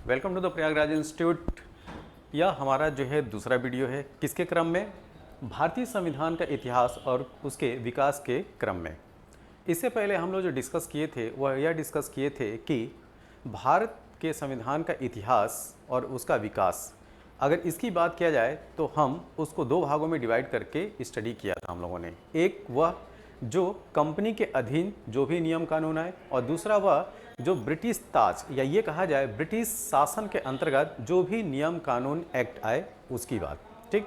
Welcome to the Prayagraj institute. यह हमारा जो है दूसरा वीडियो है। किसके क्रम में? भारतीय संविधान का इतिहास और उसके विकास के क्रम में। इससे पहले हम लोग जो डिस्कस किए थे वह यह डिस्कस किए थे कि भारत के संविधान का इतिहास और उसका विकास, अगर इसकी बात किया जाए तो हम उसको दो भागों में डिवाइड करके स्टडी किया था हम लोगों ने। एक वह जो कंपनी के अधीन जो भी नियम कानून आए, और दूसरा वह जो ब्रिटिश ताज या ये कहा जाए ब्रिटिश शासन के अंतर्गत जो भी नियम कानून एक्ट आए उसकी बात। ठीक,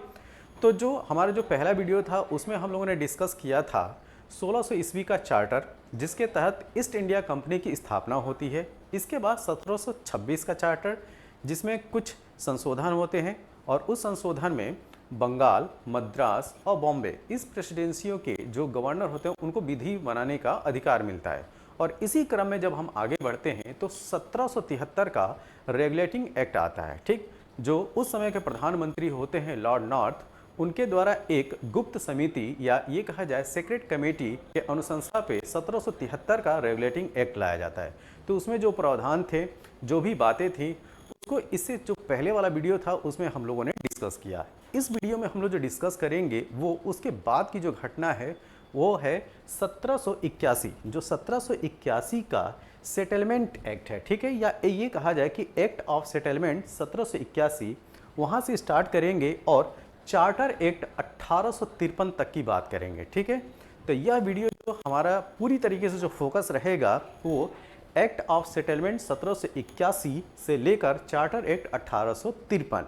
तो जो हमारा जो पहला वीडियो था उसमें हम लोगों ने डिस्कस किया था 1600 ईस्वी का चार्टर, जिसके तहत ईस्ट इंडिया कंपनी की स्थापना होती है। इसके बाद 1726 का चार्टर, जिसमें कुछ संशोधन होते हैं, और उस संशोधन में बंगाल, मद्रास और बॉम्बे इस प्रेसिडेंसियों के जो गवर्नर होते हैं उनको विधि बनाने का अधिकार मिलता है। और इसी क्रम में जब हम आगे बढ़ते हैं तो 1773 का रेगुलेटिंग एक्ट आता है। ठीक, जो उस समय के प्रधानमंत्री होते हैं लॉर्ड नॉर्थ, उनके द्वारा एक गुप्त समिति या ये कहा जाए सीक्रेट कमेटी के अनुशंसा पे 1773 का रेगुलेटिंग एक्ट लाया जाता है। तो उसमें जो प्रावधान थे, जो भी बातें थी, उसको इससे जो पहले वाला वीडियो था उसमें हम लोगों ने डिस्कस किया। इस वीडियो में हम लोग जो डिस्कस करेंगे वो उसके बाद की जो घटना है वो है 1781, जो 1781 का सेटलमेंट एक्ट है। ठीक है, या ये कहा जाए कि एक्ट ऑफ सेटलमेंट 1781, वहाँ से स्टार्ट करेंगे और चार्टर एक्ट 1853 तक की बात करेंगे। ठीक है, तो यह वीडियो जो हमारा पूरी तरीके से जो फोकस रहेगा वो एक्ट ऑफ सेटलमेंट 1781 से लेकर चार्टर एक्ट 1853।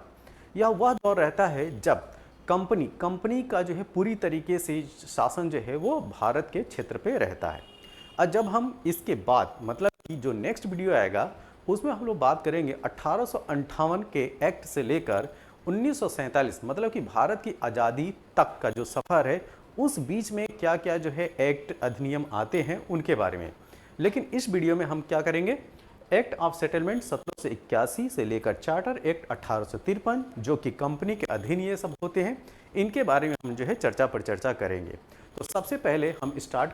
यह वह दौर रहता है जब कंपनी का जो है पूरी तरीके से शासन जो है वो भारत के क्षेत्र पे रहता है। और जब हम इसके बाद मतलब कि जो नेक्स्ट वीडियो आएगा उसमें हम लोग बात करेंगे 1858 के एक्ट से लेकर 1947, मतलब कि भारत की आज़ादी तक का जो सफ़र है उस बीच में क्या क्या जो है एक्ट अधिनियम आते हैं उनके बारे में। लेकिन इस वीडियो में हम क्या करेंगे, एक्ट ऑफ सेटलमेंट 1781 से लेकर चार्टर एक्ट 1853, जो कि कंपनी के अधीन ये सब होते हैं, इनके बारे में हम जो है चर्चा पर चर्चा करेंगे। तो सबसे पहले हम स्टार्ट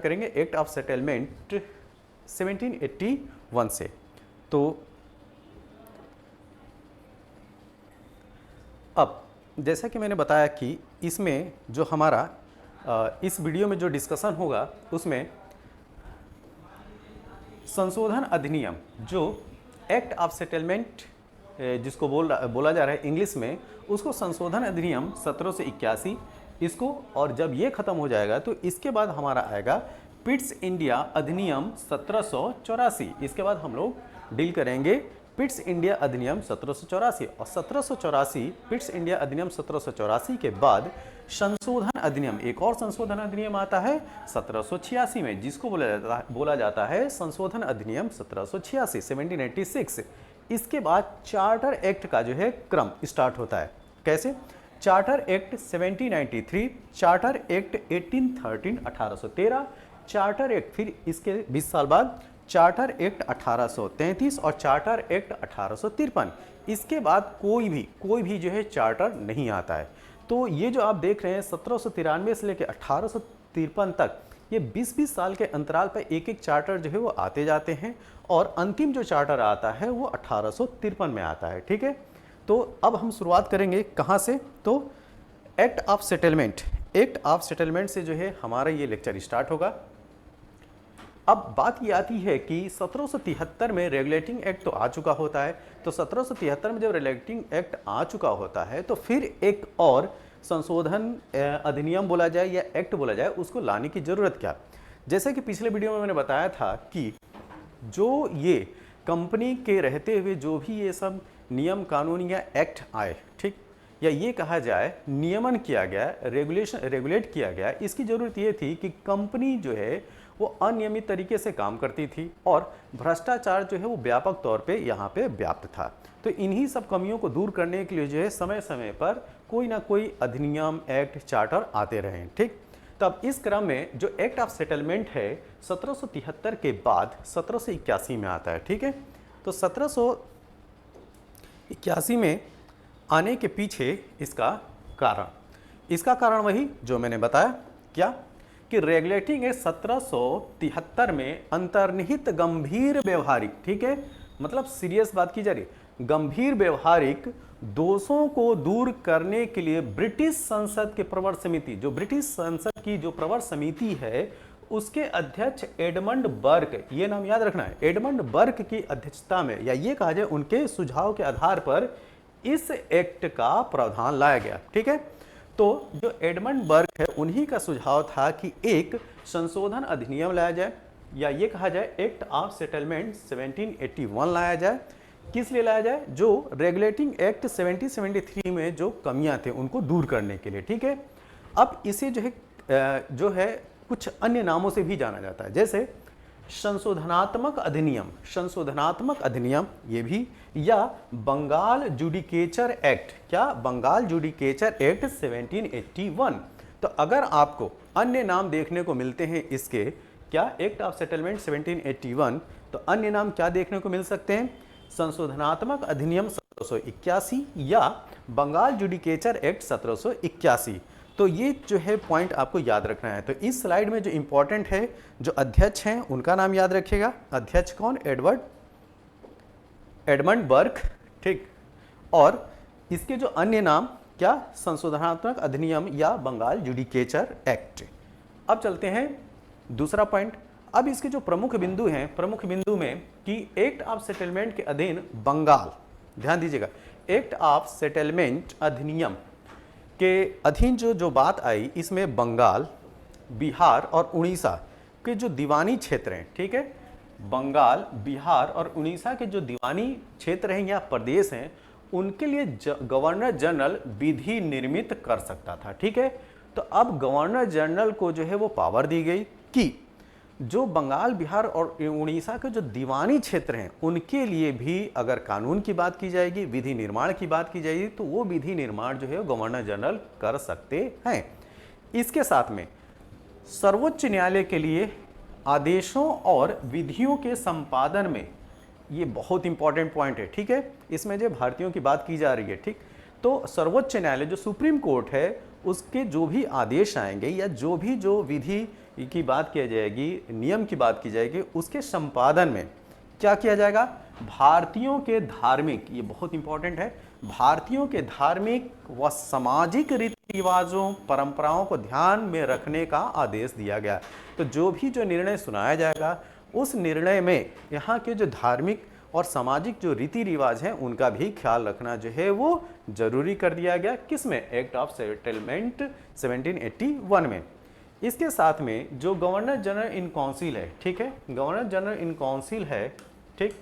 करेंगे एक्ट ऑफ सेटलमेंट 1781 से। तो अब जैसा कि मैंने बताया कि इसमें जो हमारा इस वीडियो में जो डिस्कशन होगा उसमें संशोधन अधिनियम, जो एक्ट ऑफ सेटलमेंट जिसको बोला जा रहा है इंग्लिश में, उसको संशोधन अधिनियम 1781 इसको, और जब ये खत्म हो जाएगा तो इसके बाद हमारा आएगा पिट्स इंडिया अधिनियम 1784। इसके बाद हम लोग डील करेंगे पिट्स इंडिया अधिनियम 1784, और 1784 पिट्स इंडिया अधिनियम 1784 के बाद संशोधन अधिनियम, एक और संशोधन अधिनियम आता है 1786 में, जिसको बोला जाता है संशोधन अधिनियम 1786 1786। इसके बाद चार्टर एक्ट का जो है क्रम स्टार्ट होता है। कैसे? Charter act 1793, charter act 1813 1813, charter act फिर इसके 20 साल बाद चार्टर एक्ट 1833 और चार्टर एक्ट 1853। इसके बाद कोई भी जो है चार्टर नहीं आता है। तो ये जो आप देख रहे हैं 1793 से लेकर 1853 तक, ये 20-20 साल के अंतराल पर एक एक चार्टर जो है वो आते जाते हैं, और अंतिम जो चार्टर आता है वो 1853 में आता है। ठीक है, तो अब हम शुरुआत करेंगे कहाँ से, तो एक्ट ऑफ सेटलमेंट से जो है हमारा ये लेक्चर स्टार्ट होगा। अब बात ये आती है कि 1773 में रेगुलेटिंग एक्ट तो आ चुका होता है, तो 1773 में जब रेगुलेटिंग एक्ट आ चुका होता है तो फिर एक और संशोधन अधिनियम बोला जाए या एक्ट बोला जाए, उसको लाने की ज़रूरत क्या। जैसे कि पिछले वीडियो में मैंने बताया था कि जो ये कंपनी के रहते हुए जो भी ये सब नियम कानून या एक्ट आए, ठीक, या ये कहा जाए नियमन किया गया, रेगुलेट किया गया, इसकी ज़रूरत ये थी कि कंपनी जो है वो अनियमित तरीके से काम करती थी और भ्रष्टाचार जो है वो व्यापक तौर पे यहाँ पे व्याप्त था। तो इन्हीं सब कमियों को दूर करने के लिए जो है समय समय पर कोई ना कोई अधिनियम, एक्ट, चार्टर आते रहे। ठीक, तब इस क्रम में जो एक्ट ऑफ सेटलमेंट है 1773 के बाद 1781 में आता है। ठीक है, तो 1781 में आने के पीछे इसका कारण वही जो मैंने बताया, क्या कि रेगुलेटिंग एक्ट 1773 में अंतर्निहित गंभीर व्यवहारिक, ठीक है, मतलब सीरियस बात की जा रही है, गंभीर व्यवहारिक दोषों को दूर करने के लिए ब्रिटिश संसद के प्रवर समिति, जो ब्रिटिश संसद की जो प्रवर समिति है उसके अध्यक्ष एडमंड बर्क, ये नाम याद रखना है, एडमंड बर्क की अध्यक्षता में, या ये कहा जाए उनके सुझाव के आधार पर इस एक्ट का प्रावधान लाया गया। ठीक है, तो जो एडमंड बर्क है उन्हीं का सुझाव था कि एक संशोधन अधिनियम लाया जाए, या ये कहा जाए एक्ट ऑफ सेटलमेंट 1781 लाया जाए। किस लिए लाया जाए? जो रेगुलेटिंग एक्ट 1773 में जो कमियां थे उनको दूर करने के लिए। ठीक है, अब इसे जो है कुछ अन्य नामों से भी जाना जाता है, जैसे संशोधनात्मक अधिनियम ये भी, या बंगाल जुडिकेचर एक्ट। क्या? Bengal judicature act 1781। तो अगर आपको अन्य नाम देखने को मिलते हैं इसके, क्या एक्ट ऑफ सेटलमेंट 1781, तो अन्य नाम क्या देखने को मिल सकते हैं? संशोधनात्मक अधिनियम 1781 या बंगाल जुडिकेचर एक्ट 1781। तो ये जो है पॉइंट आपको याद रखना है। तो इस स्लाइड में जो इंपॉर्टेंट है, जो अध्यक्ष हैं उनका नाम याद रखिएगा। अध्यक्ष कौन? Edmund Burke. ठीक, और इसके जो अन्य नाम, क्या? संशोधनात्मक अधिनियम या बंगाल जुडिकेचर एक्ट। अब चलते हैं दूसरा पॉइंट। अब इसके जो प्रमुख बिंदु हैं, प्रमुख बिंदु में कि एक्ट ऑफ सेटलमेंट के अधीन बंगाल, ध्यान दीजिएगा, एक्ट ऑफ सेटलमेंट अधिनियम के अधीन जो बात आई, इसमें बंगाल, बिहार और उड़ीसा के जो दीवानी क्षेत्र हैं, ठीक है, बंगाल, बिहार और उड़ीसा के जो दीवानी क्षेत्र हैं या प्रदेश हैं, उनके लिए गवर्नर जनरल विधि निर्मित कर सकता था। ठीक है, तो अब गवर्नर जनरल को जो है वो पावर दी गई कि जो बंगाल, बिहार और उड़ीसा के जो दीवानी क्षेत्र हैं उनके लिए भी अगर कानून की बात की जाएगी, विधि निर्माण की बात की जाएगी, तो वो विधि निर्माण जो है गवर्नर जनरल कर सकते हैं। इसके साथ में सर्वोच्च न्यायालय के लिए आदेशों और विधियों के संपादन में, ये बहुत इंपॉर्टेंट पॉइंट है। ठीक है, इसमें जो भारतीयों की बात की जा रही है, ठीक, तो सर्वोच्च न्यायालय जो सुप्रीम कोर्ट है उसके जो भी आदेश आएंगे या जो विधि की बात की जाएगी, नियम की बात की जाएगी, उसके संपादन में क्या किया जाएगा? भारतीयों के धार्मिक, ये बहुत इंपॉर्टेंट है, भारतीयों के धार्मिक व सामाजिक रीति रिवाजों, परंपराओं को ध्यान में रखने का आदेश दिया गया। तो जो निर्णय सुनाया जाएगा उस निर्णय में यहाँ के जो धार्मिक और सामाजिक जो रीति रिवाज हैं उनका भी ख्याल रखना जो है वो जरूरी कर दिया गया। किसमें? एक्ट ऑफ सेटलमेंट 1781 में। इसके साथ में जो गवर्नर जनरल इन काउंसिल है, ठीक है, गवर्नर जनरल इन काउंसिल है, ठीक,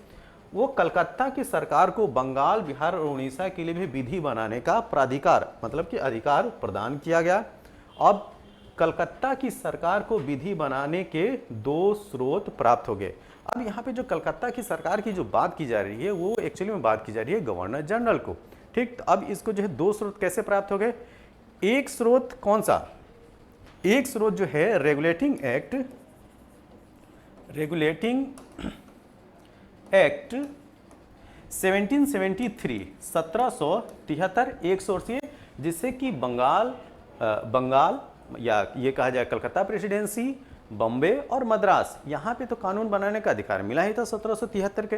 वो कलकत्ता की सरकार को बंगाल, बिहार और उड़ीसा के लिए भी विधि बनाने का प्राधिकार, मतलब कि अधिकार प्रदान किया गया। अब कलकत्ता की सरकार को विधि बनाने के 2 स्रोत प्राप्त हो गए। अब यहाँ पे जो कलकत्ता की सरकार की जो बात की जा रही है वो एक्चुअली में बात की जा रही है गवर्नर जनरल को। ठीक, तो अब इसको जो है 2 स्रोत कैसे प्राप्त हो गए? एक स्रोत कौन सा? एक स्रोत जो है रेगुलेटिंग एक्ट 1773 1773 एक सोर्स है, जिससे कि बंगाल या ये कहा जाए कलकत्ता प्रेसिडेंसी, बॉम्बे और मद्रास, यहाँ पे तो कानून बनाने का अधिकार मिला ही था 1773 के।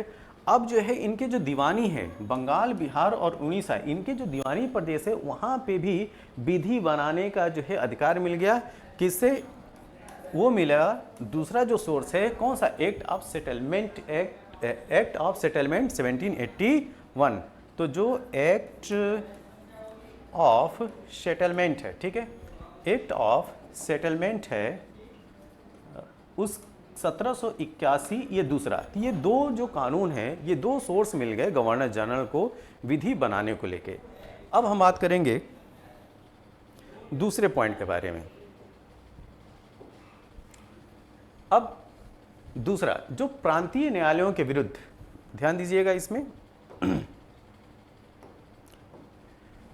अब जो है इनके जो दीवानी है, बंगाल, बिहार और उड़ीसा, इनके जो दीवानी प्रदेश है वहाँ पे भी विधि बनाने का जो है अधिकार मिल गया। किससे? वो मिला, दूसरा जो सोर्स है कौन सा? Act of settlement 1781। तो जो एक्ट ऑफ सेटलमेंट है, ठीक है, एक्ट ऑफ सेटलमेंट है उस 1781, ये दूसरा, ये 2 जो कानून हैं, ये 2 सोर्स मिल गए गवर्नर जनरल को विधि बनाने को लेके। अब हम बात करेंगे दूसरे पॉइंट के बारे में। अब दूसरा, जो प्रांतीय न्यायालयों के विरुद्ध, ध्यान दीजिएगा इसमें,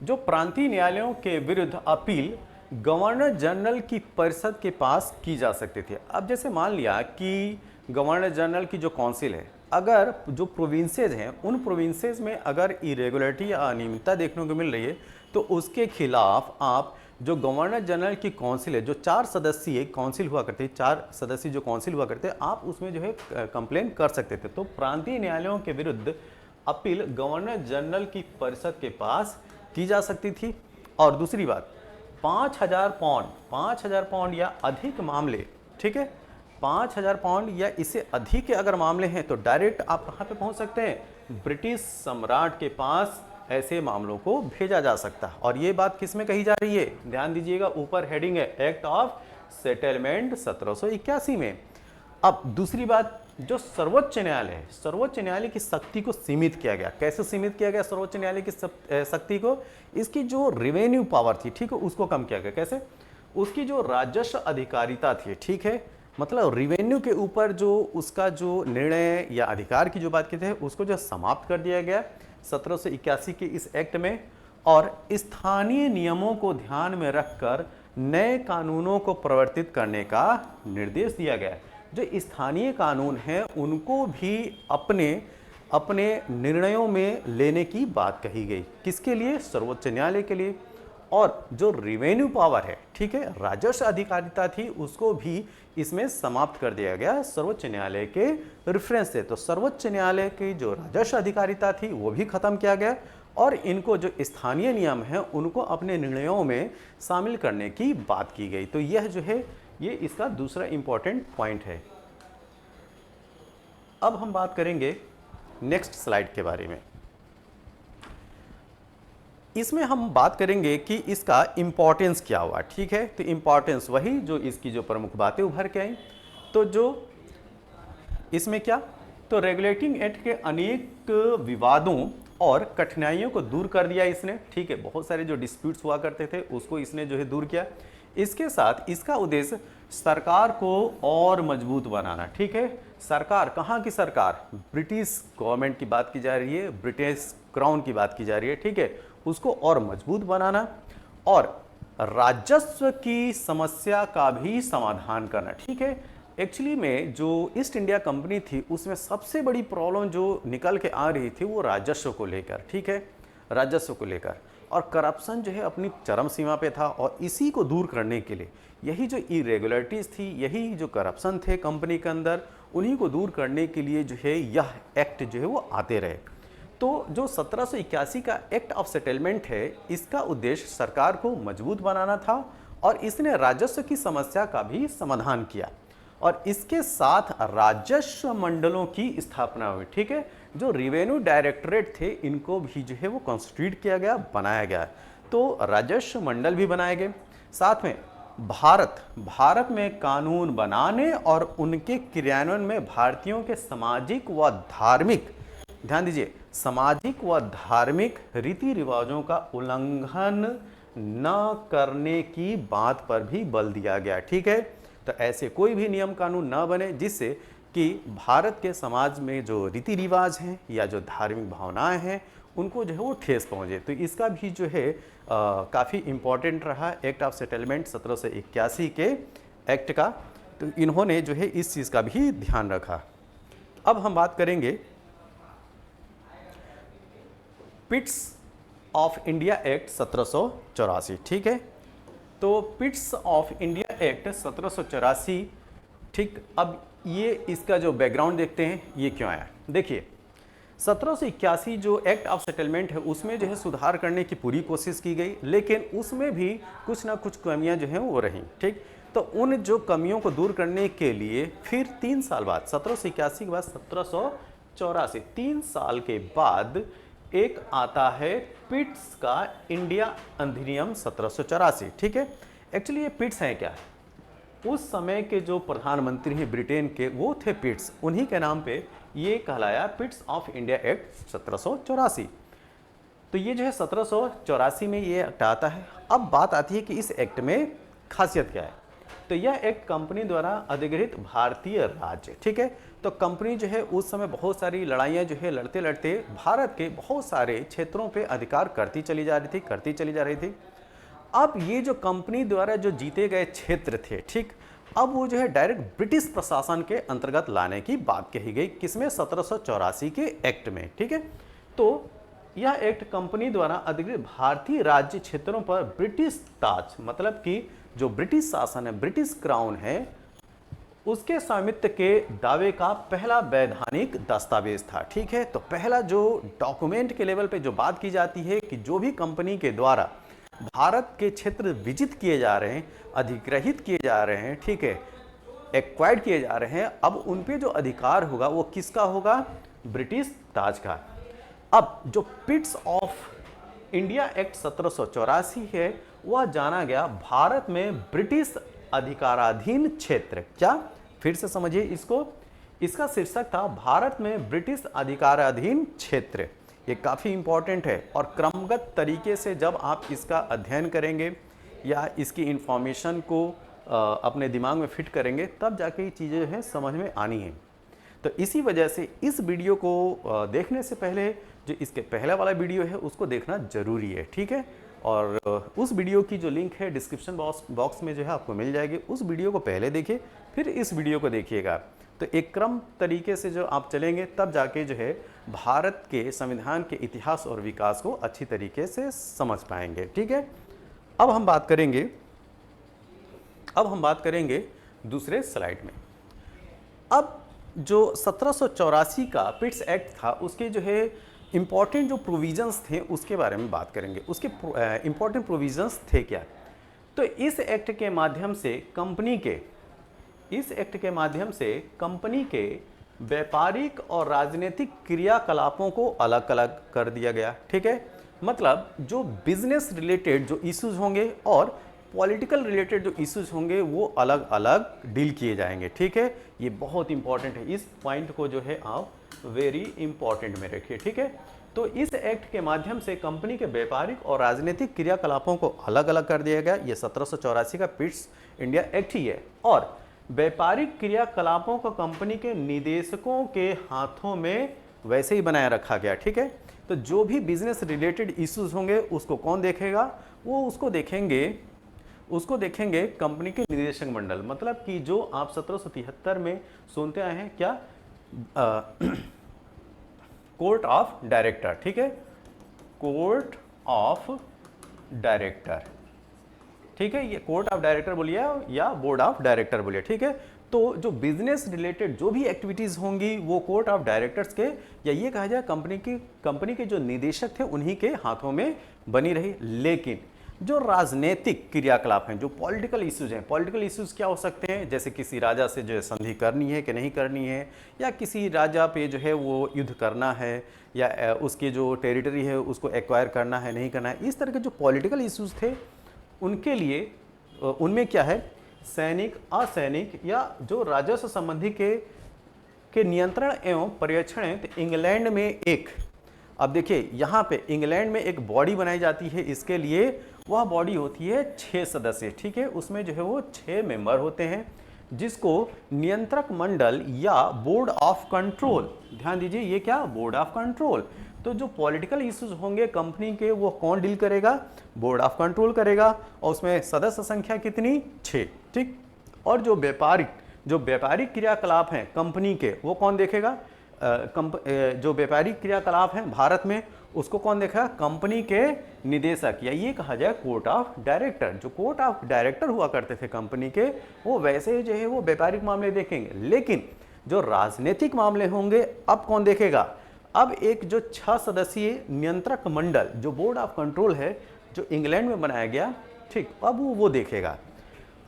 जो प्रांतीय न्यायालयों के विरुद्ध अपील गवर्नर जनरल की परिषद के पास की जा सकती थी। अब जैसे मान लिया कि गवर्नर जनरल की जो काउंसिल है, अगर जो प्रोविंसेज हैं उन प्रोविंसेज में अगर इरेगुलरिटी या अनियमितता देखने को मिल रही है तो उसके खिलाफ आप जो गवर्नर जनरल की काउंसिल है, जो 4 सदस्यीय काउंसिल हुआ करती है, 4 सदस्यीय जो काउंसिल हुआ करते हैं, आप उसमें जो है कंप्लेन कर सकते थे। तो प्रांतीय न्यायालयों के विरुद्ध अपील गवर्नर जनरल की परिषद के पास की जा सकती थी। और दूसरी बात, 5,000 पाउंड या अधिक मामले, ठीक है, 5,000 पाउंड या इससे अधिक के अगर मामले हैं तो डायरेक्ट आप कहाँ पे पहुँच सकते हैं, ब्रिटिश सम्राट के पास ऐसे मामलों को भेजा जा सकता है। और ये बात किस में कही जा रही है, ध्यान दीजिएगा, ऊपर हेडिंग है एक्ट ऑफ सेटलमेंट 1781 में। अब दूसरी बात, जो सर्वोच्च न्यायालय है, सर्वोच्च न्यायालय की शक्ति को सीमित किया गया। कैसे सीमित किया गया सर्वोच्च न्यायालय की शक्ति को, इसकी जो रेवेन्यू पावर थी, ठीक है, उसको कम किया गया। कैसे, उसकी जो राजस्व अधिकारिता थी, ठीक है, मतलब रेवेन्यू के ऊपर जो उसका जो निर्णय या अधिकार की जो बात की थी उसको जो समाप्त कर दिया गया 1781 के इस एक्ट में। और स्थानीय नियमों को ध्यान में रखकर नए कानूनों को प्रवर्तित करने का निर्देश दिया गया। जो स्थानीय कानून हैं उनको भी अपने अपने निर्णयों में लेने की बात कही गई। किसके लिए, सर्वोच्च न्यायालय के लिए। और जो रेवेन्यू पावर है, ठीक है, राजस्व अधिकारिता थी, उसको भी इसमें समाप्त कर दिया गया सर्वोच्च न्यायालय के रेफरेंस से। तो सर्वोच्च न्यायालय की जो राजस्व अधिकारिता थी वो भी खत्म किया गया और इनको जो स्थानीय नियम हैं उनको अपने निर्णयों में शामिल करने की बात की गई। तो यह जो है ये इसका दूसरा इंपॉर्टेंट पॉइंट है। अब हम बात करेंगे नेक्स्ट स्लाइड के बारे में। इसमें हम बात करेंगे कि इसका इम्पॉर्टेंस क्या हुआ, ठीक है। तो इम्पॉर्टेंस वही जो इसकी जो प्रमुख बातें उभर के आई। तो जो इसमें क्या, तो रेगुलेटिंग एक्ट के अनेक विवादों और कठिनाइयों को दूर कर दिया इसने, ठीक है। बहुत सारे जो डिस्प्यूट्स हुआ करते थे उसको इसने जो है दूर किया। इसके साथ इसका उद्देश्य सरकार को और मजबूत बनाना, ठीक है। सरकार, कहाँ की सरकार, ब्रिटिश गवर्नमेंट की बात की जा रही है, ब्रिटिश क्राउन की बात की जा रही है, ठीक है, उसको और मजबूत बनाना और राजस्व की समस्या का भी समाधान करना, ठीक है। एक्चुअली में जो ईस्ट इंडिया कंपनी थी उसमें सबसे बड़ी प्रॉब्लम जो निकल के आ रही थी वो राजस्व को लेकर, ठीक है, राजस्व को लेकर। और करप्शन जो है अपनी चरम सीमा पे था और इसी को दूर करने के लिए यही जो इरेगुलरिटीज़ थी, यही जो करप्शन थे कंपनी के अंदर, उन्हीं को दूर करने के लिए जो है यह एक्ट जो है वो आते रहे। तो जो 1781 का एक्ट ऑफ सेटलमेंट है, इसका उद्देश्य सरकार को मजबूत बनाना था और इसने राजस्व की समस्या का भी समाधान किया। और इसके साथ राजस्व मंडलों की स्थापना हुई, ठीक है। जो रेवेन्यू डायरेक्टरेट थे इनको भी जो है वो कॉन्स्टिट्यूट किया गया, बनाया गया। तो राजस्व मंडल भी बनाए गए। साथ में भारत में कानून बनाने और उनके क्रियान्वयन में भारतीयों के सामाजिक व धार्मिक, ध्यान दीजिए, सामाजिक व धार्मिक रीति रिवाजों का उल्लंघन न करने की बात पर भी बल दिया गया, ठीक है। तो ऐसे कोई भी नियम कानून न बने जिससे कि भारत के समाज में जो रीति रिवाज हैं या जो धार्मिक भावनाएं हैं उनको जो है वो ठेस पहुँचे। तो इसका भी जो है काफ़ी इम्पॉर्टेंट रहा एक्ट ऑफ सेटलमेंट 1781 के एक्ट का। तो इन्होंने जो है इस चीज़ का भी ध्यान रखा। अब हम बात करेंगे पिट्स ऑफ इंडिया एक्ट 1784, ठीक है। तो पिट्स ऑफ इंडिया एक्ट 1784, ठीक। अब ये इसका जो बैकग्राउंड देखते हैं ये क्यों आया। देखिए 1781 जो एक्ट ऑफ सेटलमेंट है उसमें जो है सुधार करने की पूरी कोशिश की गई, लेकिन उसमें भी कुछ ना कुछ कमियां जो हैं वो रहीं, ठीक। तो उन जो कमियों को दूर करने के लिए फिर 3 साल बाद 1781 के बाद 1784, 3 साल के बाद एक आता है पिट्स का इंडिया अधिनियम 1784, ठीक है। एक्चुअली ये पिट्स हैं क्या, उस समय के जो प्रधानमंत्री हैं ब्रिटेन के वो थे पिट्स, उन्हीं के नाम पे ये कहलाया पिट्स ऑफ इंडिया एक्ट 1784। तो ये जो है 1784 में ये एक्ट आता है। अब बात आती है कि इस एक्ट में खासियत क्या है। तो यह एक्ट कंपनी द्वारा अधिगृहित भारतीय राज्य, ठीक है। तो कंपनी जो है उस समय बहुत सारी लड़ाइयाँ जो है लड़ते लड़ते भारत के बहुत सारे क्षेत्रों पे अधिकार करती चली जा रही थी। अब ये जो कंपनी द्वारा जो जीते गए क्षेत्र थे, ठीक, अब वो जो है डायरेक्ट ब्रिटिश प्रशासन के अंतर्गत लाने की बात कही गई, किसमें? 1784 के एक्ट में। ठीक है, तो यह एक्ट कंपनी द्वारा अधिकृत भारतीय राज्य क्षेत्रों पर ब्रिटिश ताज, मतलब कि जो ब्रिटिश शासन है, ब्रिटिश क्राउन है, उसके स्वामित्व के दावे का पहला वैधानिक दस्तावेज था। ठीक है, तो पहला जो डॉक्यूमेंट के लेवल पे जो बात की जाती है कि जो भी कंपनी के द्वारा भारत के क्षेत्र विजित किए जा रहे हैं, अधिग्रहित किए जा रहे हैं, ठीक है, एक्वायर्ड किए जा रहे हैं, अब उन पे जो अधिकार होगा वो किसका होगा? ब्रिटिश ताज का। अब जो पिट्स ऑफ इंडिया एक्ट 1784 है, वह जाना गया भारत में ब्रिटिश अधिकाराधीन क्षेत्र। क्या? फिर से समझिए इसको, इसका शीर्षक था भारत में ब्रिटिश अधिकाराधीन क्षेत्र। ये काफ़ी इंपॉर्टेंट है और क्रमगत तरीके से जब आप इसका अध्ययन करेंगे या इसकी इंफॉर्मेशन को अपने दिमाग में फिट करेंगे, तब जाके ये चीज़ें हैं समझ में आनी है। तो इसी वजह से इस वीडियो को देखने से पहले जो इसके पहला वाला वीडियो है उसको देखना जरूरी है। ठीक है, और उस वीडियो की जो लिंक है डिस्क्रिप्शन बॉक्स में जो है आपको मिल जाएगी। उस वीडियो को पहले देखिए, फिर इस वीडियो को देखिएगा। तो एक क्रम तरीके से जो आप चलेंगे तब जाके जो है भारत के संविधान के इतिहास और विकास को अच्छी तरीके से समझ पाएंगे। ठीक है, अब हम बात करेंगे दूसरे स्लाइड में। अब जो 1784 का पिट्स एक्ट था, उसके जो है इम्पॉर्टेंट जो प्रोविजंस थे उसके बारे में बात करेंगे। उसके इम्पॉर्टेंट प्रोविजंस थे क्या? तो इस एक्ट के माध्यम से कंपनी के व्यापारिक और राजनीतिक क्रियाकलापों को अलग अलग कर दिया गया। ठीक है, मतलब जो बिजनेस रिलेटेड जो इश्यूज होंगे और पॉलिटिकल रिलेटेड जो इश्यूज होंगे वो अलग अलग डील किए जाएंगे। ठीक है, ये बहुत इंपॉर्टेंट है, इस पॉइंट को जो है आप वेरी इंपॉर्टेंट में रखिए। ठीक है, तो इस एक्ट के माध्यम से कंपनी के व्यापारिक और राजनीतिक क्रियाकलापों को अलग अलग कर दिया गया। ये 1784 का पिट्स इंडिया एक्ट ही है। और व्यापारिक क्रियाकलापों को कंपनी के निदेशकों के हाथों में वैसे ही बनाए रखा गया। ठीक है, तो जो भी बिजनेस रिलेटेड इश्यूज होंगे उसको कौन देखेगा? वो उसको देखेंगे कंपनी के निदेशक मंडल। मतलब कि जो आप 1773 में सुनते आए हैं क्या, कोर्ट ऑफ डायरेक्टर। ठीक है, कोर्ट ऑफ डायरेक्टर। ठीक है, ये कोर्ट ऑफ डायरेक्टर बोलिए या बोर्ड ऑफ डायरेक्टर बोलिए। ठीक है, तो जो बिजनेस रिलेटेड जो भी एक्टिविटीज होंगी वो कोर्ट ऑफ डायरेक्टर्स के, या ये कहा जाए कंपनी के जो निदेशक थे उन्हीं के हाथों में बनी रही। लेकिन जो राजनीतिक क्रियाकलाप हैं, जो पॉलिटिकल इश्यूज हैं, पॉलिटिकल इश्यूज क्या हो सकते हैं? जैसे किसी राजा से जो है संधि करनी है कि नहीं करनी है, या किसी राजा पे जो है वो युद्ध करना है, या उसकी जो टेरिटरी है उसको एक्वायर करना है नहीं करना है, इस तरह के जो पॉलिटिकल इश्यूज थे उनके लिए उनमें क्या है, सैनिक, असैनिक या जो राजस्व संबंधी के नियंत्रण एवं पर्यवेक्षण। तो इंग्लैंड में एक, अब देखिए यहाँ पे इंग्लैंड में एक बॉडी बनाई जाती है इसके लिए। वह बॉडी होती है 6 सदस्य। ठीक है, उसमें जो है वो 6 मेंबर होते हैं, जिसको नियंत्रक मंडल या बोर्ड ऑफ कंट्रोल, ध्यान दीजिए ये क्या, बोर्ड ऑफ कंट्रोल। तो जो पॉलिटिकल इश्यूज होंगे कंपनी के वो कौन डील करेगा? बोर्ड ऑफ कंट्रोल करेगा। और उसमें सदस्य संख्या कितनी? 6। ठीक, और जो व्यापारिक क्रियाकलाप हैं कंपनी के वो कौन देखेगा? जो व्यापारिक क्रियाकलाप हैं भारत में उसको कौन देखेगा? कंपनी के निदेशक, या ये कहा जाए कोर्ट ऑफ डायरेक्टर। जो कोर्ट ऑफ डायरेक्टर हुआ करते थे कंपनी के, वो वैसे जो है वो व्यापारिक मामले देखेंगे। लेकिन जो राजनीतिक मामले होंगे अब कौन देखेगा? अब एक जो 6 सदस्यीय नियंत्रक मंडल जो बोर्ड ऑफ कंट्रोल है जो इंग्लैंड में बनाया गया, ठीक, अब वो देखेगा।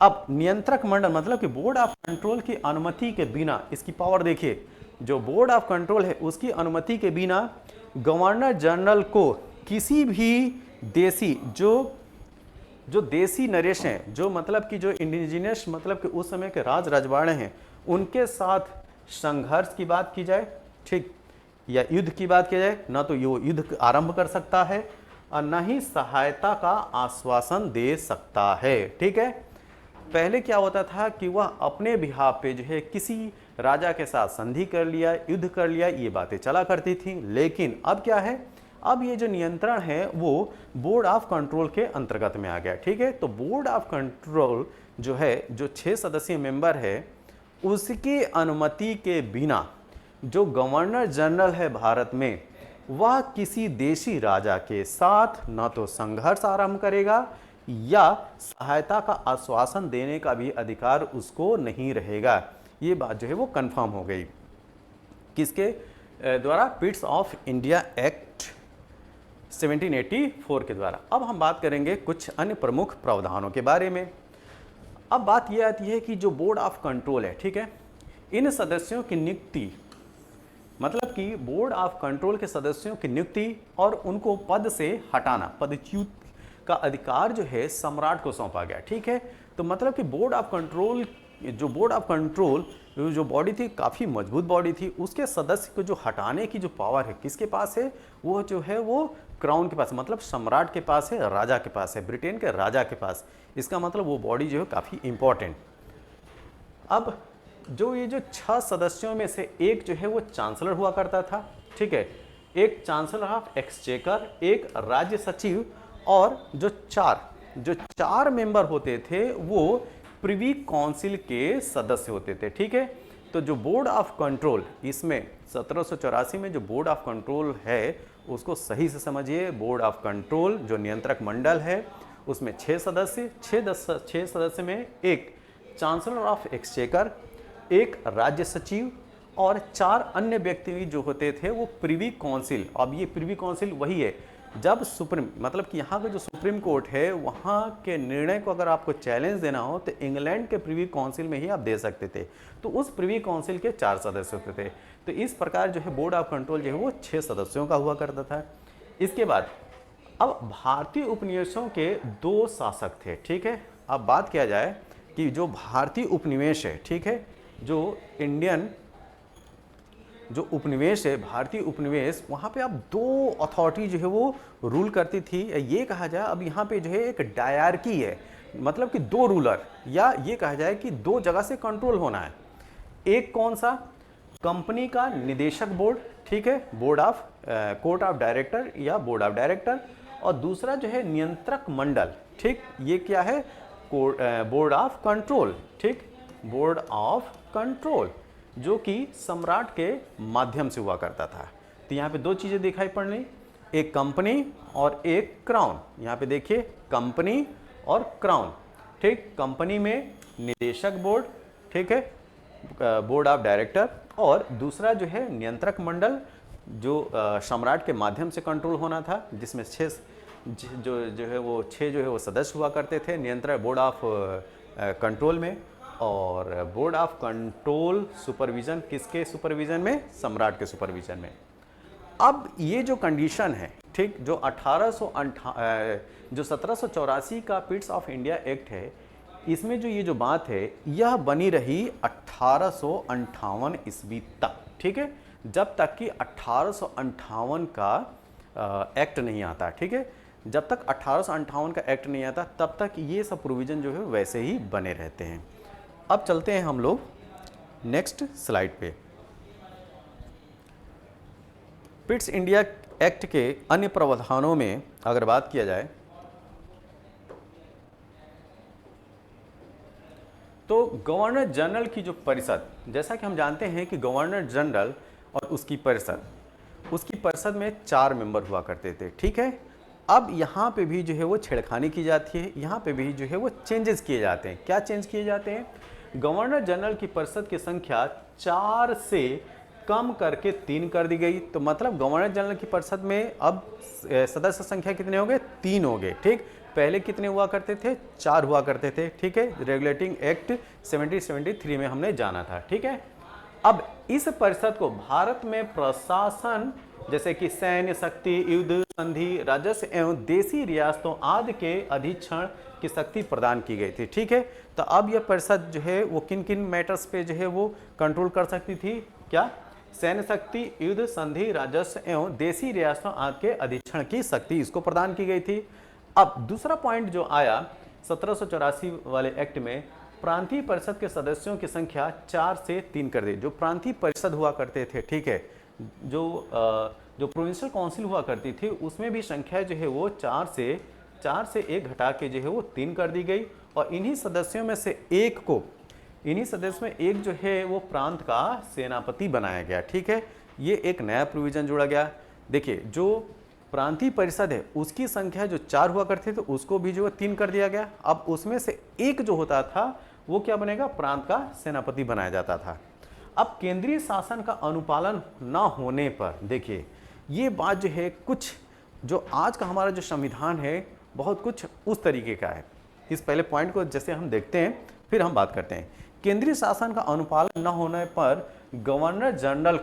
अब नियंत्रक मंडल मतलब कि बोर्ड ऑफ कंट्रोल की अनुमति के बिना, इसकी पावर देखिए, जो बोर्ड ऑफ कंट्रोल है उसकी अनुमति के बिना गवर्नर जनरल को किसी भी देसी जो देसी नरेश हैं, जो मतलब कि जो इंडिजिनियस मतलब कि उस समय के राज रजवाड़े हैं, उनके साथ संघर्ष की बात की जाए, ठीक, या युद्ध की बात की जाए, ना तो ये युद्ध आरंभ कर सकता है और न ही सहायता का आश्वासन दे सकता है। ठीक है, पहले क्या होता था कि वह अपने बिहाफ पे जो है किसी राजा के साथ संधि कर लिया, युद्ध कर लिया, ये बातें चला करती थी। लेकिन अब क्या है, अब ये जो नियंत्रण है वो बोर्ड ऑफ कंट्रोल के अंतर्गत में आ गया। ठीक है, तो बोर्ड ऑफ कंट्रोल जो है, जो 6 सदस्यीय मेंबर है, उसकी अनुमति के बिना जो गवर्नर जनरल है भारत में, वह किसी देशी राजा के साथ न तो संघर्ष आरंभ करेगा या सहायता का आश्वासन देने का भी अधिकार उसको नहीं रहेगा। ये बात जो है वो कंफर्म हो गई किसके द्वारा? पिट्स ऑफ इंडिया एक्ट 1784 के द्वारा। अब हम बात करेंगे कुछ अन्य प्रमुख प्रावधानों के बारे में। अब बात यह आती है कि जो बोर्ड ऑफ कंट्रोल है, ठीक है, इन सदस्यों की नियुक्ति, मतलब कि बोर्ड ऑफ कंट्रोल के सदस्यों की नियुक्ति और उनको पद से हटाना, पदच्युत का अधिकार जो है सम्राट को सौंपा गया। ठीक है, तो मतलब कि बोर्ड ऑफ कंट्रोल जो बॉडी थी, काफ़ी मजबूत बॉडी थी, उसके सदस्य को जो हटाने की जो पावर है किसके पास है? वो जो है वो क्राउन के पास, मतलब सम्राट के पास है, राजा के पास है, ब्रिटेन के राजा के पास। इसका मतलब वो बॉडी जो है काफ़ी इंपॉर्टेंट। अब जो ये जो 6 सदस्यों में से एक जो है वो चांसलर हुआ करता था, ठीक है, एक चांसलर ऑफ एक्सचेकर, एक राज्य सचिव, और जो चार मेंबर होते थे वो प्रिवी काउंसिल के सदस्य होते थे। ठीक है, तो जो बोर्ड ऑफ कंट्रोल, इसमें 1784 में जो बोर्ड ऑफ कंट्रोल है उसको सही से समझिए। बोर्ड ऑफ कंट्रोल जो नियंत्रक मंडल है उसमें 6 सदस्य, 6 सदस्य में एक चांसलर ऑफ एक्सचेकर, एक राज्य सचिव और 4 अन्य व्यक्ति जो होते थे वो प्रिवी काउंसिल। अब ये प्रिवी काउंसिल वही है जब सुप्रीम, मतलब कि यहाँ का जो सुप्रीम कोर्ट है वहाँ के निर्णय को अगर आपको चैलेंज देना हो तो इंग्लैंड के प्रिवी काउंसिल में ही आप दे सकते थे। तो उस प्रिवी काउंसिल के 4 सदस्य होते थे। तो इस प्रकार जो है बोर्ड ऑफ कंट्रोल जो है वो 6 सदस्यों का हुआ करता था। इसके बाद अब भारतीय उपनिवेशों के 2 शासक थे। ठीक है, अब बात किया जाए कि जो भारतीय उपनिवेश है, ठीक है, जो इंडियन जो उपनिवेश है, भारतीय उपनिवेश, वहाँ पे अब 2 अथॉरिटी जो है वो रूल करती थी। ये कहा जाए अब यहाँ पे जो है एक डायरकी है, मतलब कि 2 रूलर, या ये कहा जाए कि 2 जगह से कंट्रोल होना है। एक कौन सा? कंपनी का निदेशक बोर्ड, ठीक है, board of court of director या बोर्ड ऑफ डायरेक्टर, और दूसरा जो है नियंत्रक मंडल। ठीक, ये क्या है? Board of control. ठीक, बोर्ड ऑफ कंट्रोल जो कि सम्राट के माध्यम से हुआ करता था। तो यहाँ पे 2 चीज़ें दिखाई पड़ रही, एक कंपनी और एक क्राउन। यहाँ पे देखिए कंपनी और क्राउन। ठीक, कंपनी में निदेशक बोर्ड, ठीक है, बोर्ड ऑफ डायरेक्टर, और दूसरा जो है नियंत्रक मंडल जो सम्राट के माध्यम से कंट्रोल होना था, जिसमें 6 जो है वो सदस्य हुआ करते थे नियंत्रक बोर्ड ऑफ कंट्रोल में। और बोर्ड ऑफ कंट्रोल सुपरविजन किसके सुपरविजन में? सम्राट के सुपरविजन में। अब ये जो कंडीशन है, ठीक, जो 1784 का पिट्स ऑफ इंडिया एक्ट है, इसमें जो ये जो बात है यह बनी रही 1858 ईस्वी तक। ठीक है, जब तक कि 1858 का एक्ट नहीं आता। ठीक है, जब तक 1858 का एक्ट नहीं आता तब तक ये सब प्रोविजन जो है वैसे ही बने रहते हैं। अब चलते हैं हम लोग नेक्स्ट स्लाइड पे। पिट्स इंडिया एक्ट के अन्य प्रावधानों में अगर बात किया जाए तो गवर्नर जनरल की जो परिषद, जैसा कि हम जानते हैं कि गवर्नर जनरल और उसकी परिषद में 4 मेंबर हुआ करते थे। ठीक है, अब यहाँ पे भी जो है वो छेड़खानी की जाती है, यहाँ पे भी जो है वो चेंजेस किए जाते हैं। क्या चेंज किए जाते हैं? गवर्नर जनरल की परिषद की संख्या 4 से कम करके 3 कर दी गई। तो मतलब गवर्नर जनरल की परिषद में अब सदस्य संख्या कितने हो गए? 3 हो गए। ठीक, पहले कितने हुआ करते थे? 4 हुआ करते थे। ठीक है, रेगुलेटिंग एक्ट 1773 में हमने जाना था। ठीक है, अब इस परिषद को भारत में प्रशासन जैसे कि सैन्य शक्ति, युद्ध, संधि, राजस्व एवं देशी रियासतों आदि के अधीक्षण की शक्ति प्रदान की गई थी। ठीक है, तो अब यह परिषद जो है वो किन किन मैटर्स पे जो है वो कंट्रोल कर सकती थी? क्या? सैन्य शक्ति, युद्ध, संधि, राजस्व एवं देशी रियासतों आदि के अधीक्षण की शक्ति इसको प्रदान की गई थी। अब दूसरा पॉइंट जो आया 1784 वाले एक्ट में, प्रांतीय परिषद के सदस्यों की संख्या 4 से 3 कर दी। जो प्रांतीय परिषद हुआ करते थे, ठीक है, जो प्रोविंशियल काउंसिल हुआ करती थी उसमें भी संख्या जो है वो 4 से 1 घटा के जो है वो 3 कर दी गई। और इन्हीं सदस्यों में से एक को, इन्हीं सदस्यों में एक जो है वो प्रांत का सेनापति बनाया गया। ठीक है, ये एक नया प्रोविजन जोड़ा गया। देखिए, जो प्रांतीय परिषद है उसकी संख्या जो 4 हुआ करती थी, तो उसको भी जो है 3 कर दिया गया। अब उसमें से एक जो होता था वो क्या बनेगा, प्रांत का सेनापति बनाया जाता था। अब केंद्रीय शासन का अनुपालन ना होने पर, देखिए ये बात जो है, कुछ जो आज का हमारा जो संविधान है बहुत कुछ उस तरीके का है। इस पहले पॉइंट को जैसे हम देखते हैं फिर हम बात करते हैं। केंद्रीय शासन का अनुपालन न होने पर गवर्नर जनरल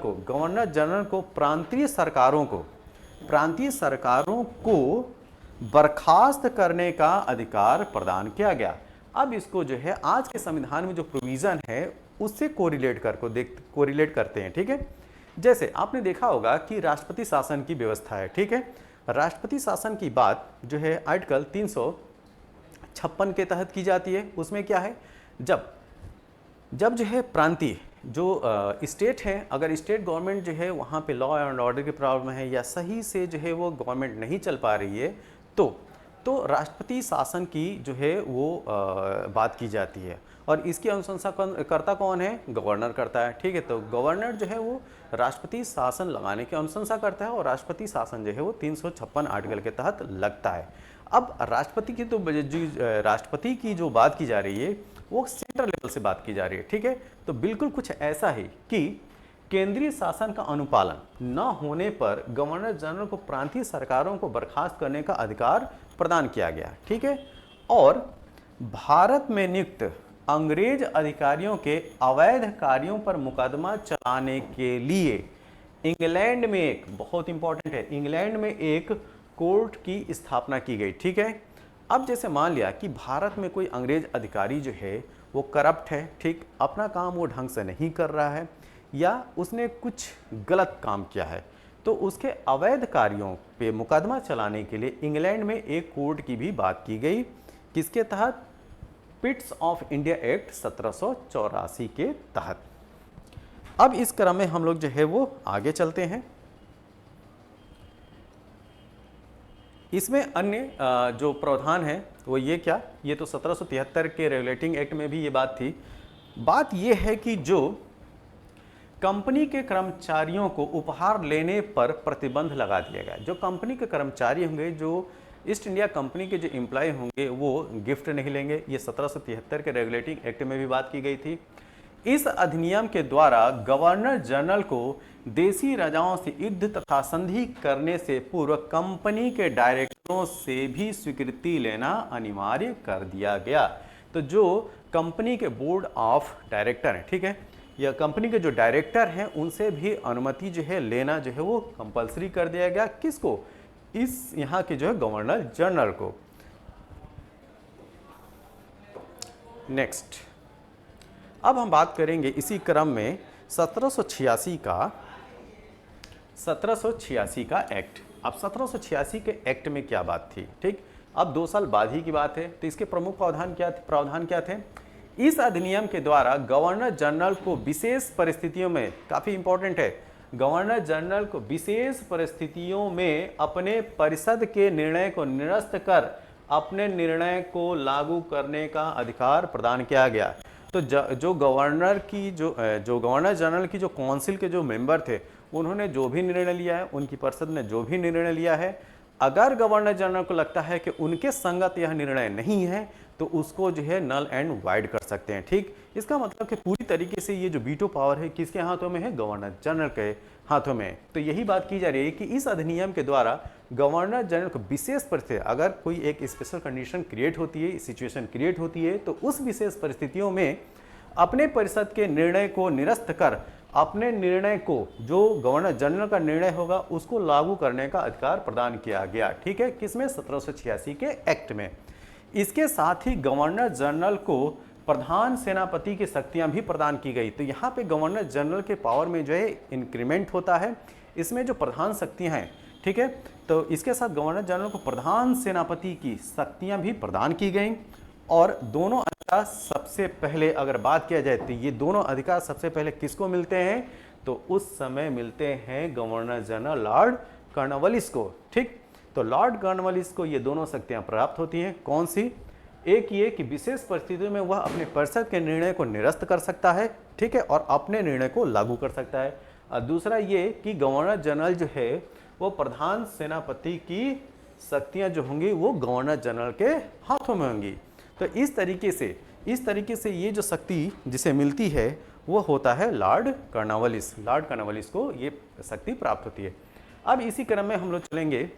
को प्रांतीय सरकारों को बर्खास्त करने का अधिकार प्रदान किया गया। अब इसको जो है आज के संविधान में जो प्रोविजन है उससे कोरिलेट करते हैं। ठीक है, जैसे आपने देखा होगा कि राष्ट्रपति शासन की व्यवस्था है। ठीक है, राष्ट्रपति शासन की बात जो है आर्टिकल 356 के तहत की जाती है। उसमें क्या है, जब जो है प्रांतीय जो स्टेट है, अगर स्टेट गवर्नमेंट जो है वहाँ पे लॉ एंड ऑर्डर की प्रॉब्लम है या सही से जो है वो गवर्नमेंट नहीं चल पा रही है, तो राष्ट्रपति शासन की जो है वो बात की जाती है। और इसकी अनुशंसा करता कौन है, गवर्नर करता है। ठीक है, तो गवर्नर जो है वो राष्ट्रपति शासन लगाने की अनुशंसा करता है और राष्ट्रपति शासन जो है वो 356 आर्टिकल के तहत लगता है। अब राष्ट्रपति की जो बात की जा रही है वो सेंट्रल लेवल से बात की जा रही है। ठीक है, तो बिल्कुल कुछ ऐसा है कि केंद्रीय शासन का अनुपालन न होने पर गवर्नर जनरल को प्रांतीय सरकारों को बर्खास्त करने का अधिकार प्रदान किया गया। ठीक है, और भारत में नियुक्त अंग्रेज अधिकारियों के अवैध कार्यों पर मुकदमा चलाने के लिए इंग्लैंड में एक, बहुत इंपॉर्टेंट है, इंग्लैंड में एक कोर्ट की स्थापना की गई। ठीक है, अब जैसे मान लिया कि भारत में कोई अंग्रेज अधिकारी जो है वो करप्ट है, ठीक, अपना काम वो ढंग से नहीं कर रहा है या उसने कुछ गलत काम किया है, तो उसके अवैध कार्यों पे मुकदमा चलाने के लिए इंग्लैंड में एक कोर्ट की भी बात की गई। किसके तहत, पिट्स ऑफ इंडिया एक्ट 1784 के तहत। अब इस क्रम में हम लोग जो है वो आगे चलते हैं। इसमें अन्य जो प्रावधान है वो ये क्या, ये तो 1773 के रेगुलेटिंग एक्ट में भी ये बात थी। बात ये है कि जो कंपनी के कर्मचारियों को उपहार लेने पर प्रतिबंध लगा दिया गया। जो कंपनी के कर्मचारी होंगे, जो ईस्ट इंडिया कंपनी के जो एम्प्लॉय होंगे वो गिफ्ट नहीं लेंगे। ये 1773 के रेगुलेटिंग एक्ट में भी बात की गई थी। इस अधिनियम के द्वारा गवर्नर जनरल को देसी राजाओं से युद्ध तथा संधि करने से पूर्व कंपनी के डायरेक्टरों से भी स्वीकृति लेना अनिवार्य कर दिया गया। तो जो कंपनी के बोर्ड ऑफ डायरेक्टर हैं, ठीक है, या कंपनी के जो डायरेक्टर हैं उनसे भी अनुमति जो है लेना जो है वो कंपलसरी कर दिया गया। किसको, इस यहाँ के जो है गवर्नर जनरल को। नेक्स्ट, अब हम बात करेंगे इसी क्रम में 1786 का एक्ट। अब 1786 के एक्ट में क्या बात थी, ठीक, अब 2 साल बाद ही की बात है। तो इसके प्रमुख प्रावधान क्या थे। इस अधिनियम के द्वारा गवर्नर जनरल को विशेष परिस्थितियों में, काफी इंपॉर्टेंट है, गवर्नर जनरल को विशेष परिस्थितियों में अपने परिषद के निर्णय को निरस्त कर अपने निर्णय को लागू करने का अधिकार प्रदान किया गया। तो जो गवर्नर जनरल की जो काउंसिल के जो मेंबर थे उन्होंने जो भी निर्णय लिया है, उनकी परिषद ने जो भी निर्णय लिया है, अगर गवर्नर जनरल को लगता है कि उनके संगत यह निर्णय नहीं है तो उसको जो है नल एंड वाइड कर सकते हैं। ठीक, इसका मतलब कि पूरी तरीके से ये जो वीटो पावर है किसके हाथों में है, गवर्नर जनरल के हाथों में। तो यही बात की जा रही है कि इस अधिनियम के द्वारा गवर्नर जनरल को विशेष परिस्थिति, अगर कोई एक स्पेशल कंडीशन क्रिएट होती है, सिचुएशन क्रिएट होती है, तो उस विशेष परिस्थितियों में अपने परिषद के निर्णय को निरस्त कर अपने निर्णय को, जो गवर्नर जनरल का निर्णय होगा, उसको लागू करने का अधिकार प्रदान किया गया। ठीक है, किसमें, 1786 के एक्ट में। इसके साथ ही गवर्नर जनरल को प्रधान सेनापति की शक्तियां भी प्रदान की गई। तो यहाँ पे गवर्नर जनरल के पावर में जो है इंक्रीमेंट होता है। इसमें जो प्रधान शक्तियां हैं, ठीक है, तो इसके साथ गवर्नर जनरल को प्रधान सेनापति की शक्तियां भी प्रदान की गई। और दोनों अधिकार सबसे पहले अगर बात किया जाए तो ये दोनों अधिकार सबसे पहले किसको मिलते हैं, तो उस समय मिलते हैं गवर्नर जनरल लॉर्ड कॉर्नवालिस को। ठीक, तो लॉर्ड कॉर्नवालिस को ये दोनों शक्तियां प्राप्त होती हैं। कौन सी, एक ये कि विशेष परिस्थितियों में वह अपने परिषद के निर्णय को निरस्त कर सकता है, ठीक है, और अपने निर्णय को लागू कर सकता है। और दूसरा ये कि गवर्नर जनरल जो है वो प्रधान सेनापति की शक्तियां जो होंगी वो गवर्नर जनरल के हाथों में होंगी। तो इस तरीके से ये जो शक्ति जिसे मिलती है वो होता है लॉर्ड कॉर्नवालिस को ये शक्ति प्राप्त होती है। अब इसी क्रम में हम लोग चलेंगे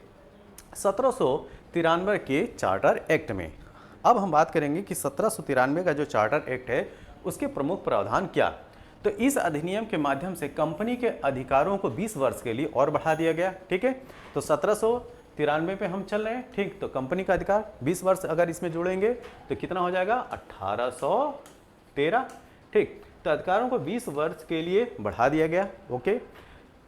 1793 के चार्टर एक्ट में। अब हम बात करेंगे कि 1793 का जो चार्टर एक्ट है उसके प्रमुख प्रावधान क्या। तो इस अधिनियम के माध्यम से कंपनी के अधिकारों को 20 वर्ष के लिए और बढ़ा दिया गया, ठीक है। तो 1793 पे हम चल रहे हैं, ठीक। तो कंपनी का अधिकार 20 वर्ष अगर इसमें जोड़ेंगे तो कितना हो जाएगा 1813, ठीक। तो अधिकारों को 20 वर्ष के लिए बढ़ा दिया गया, ओके।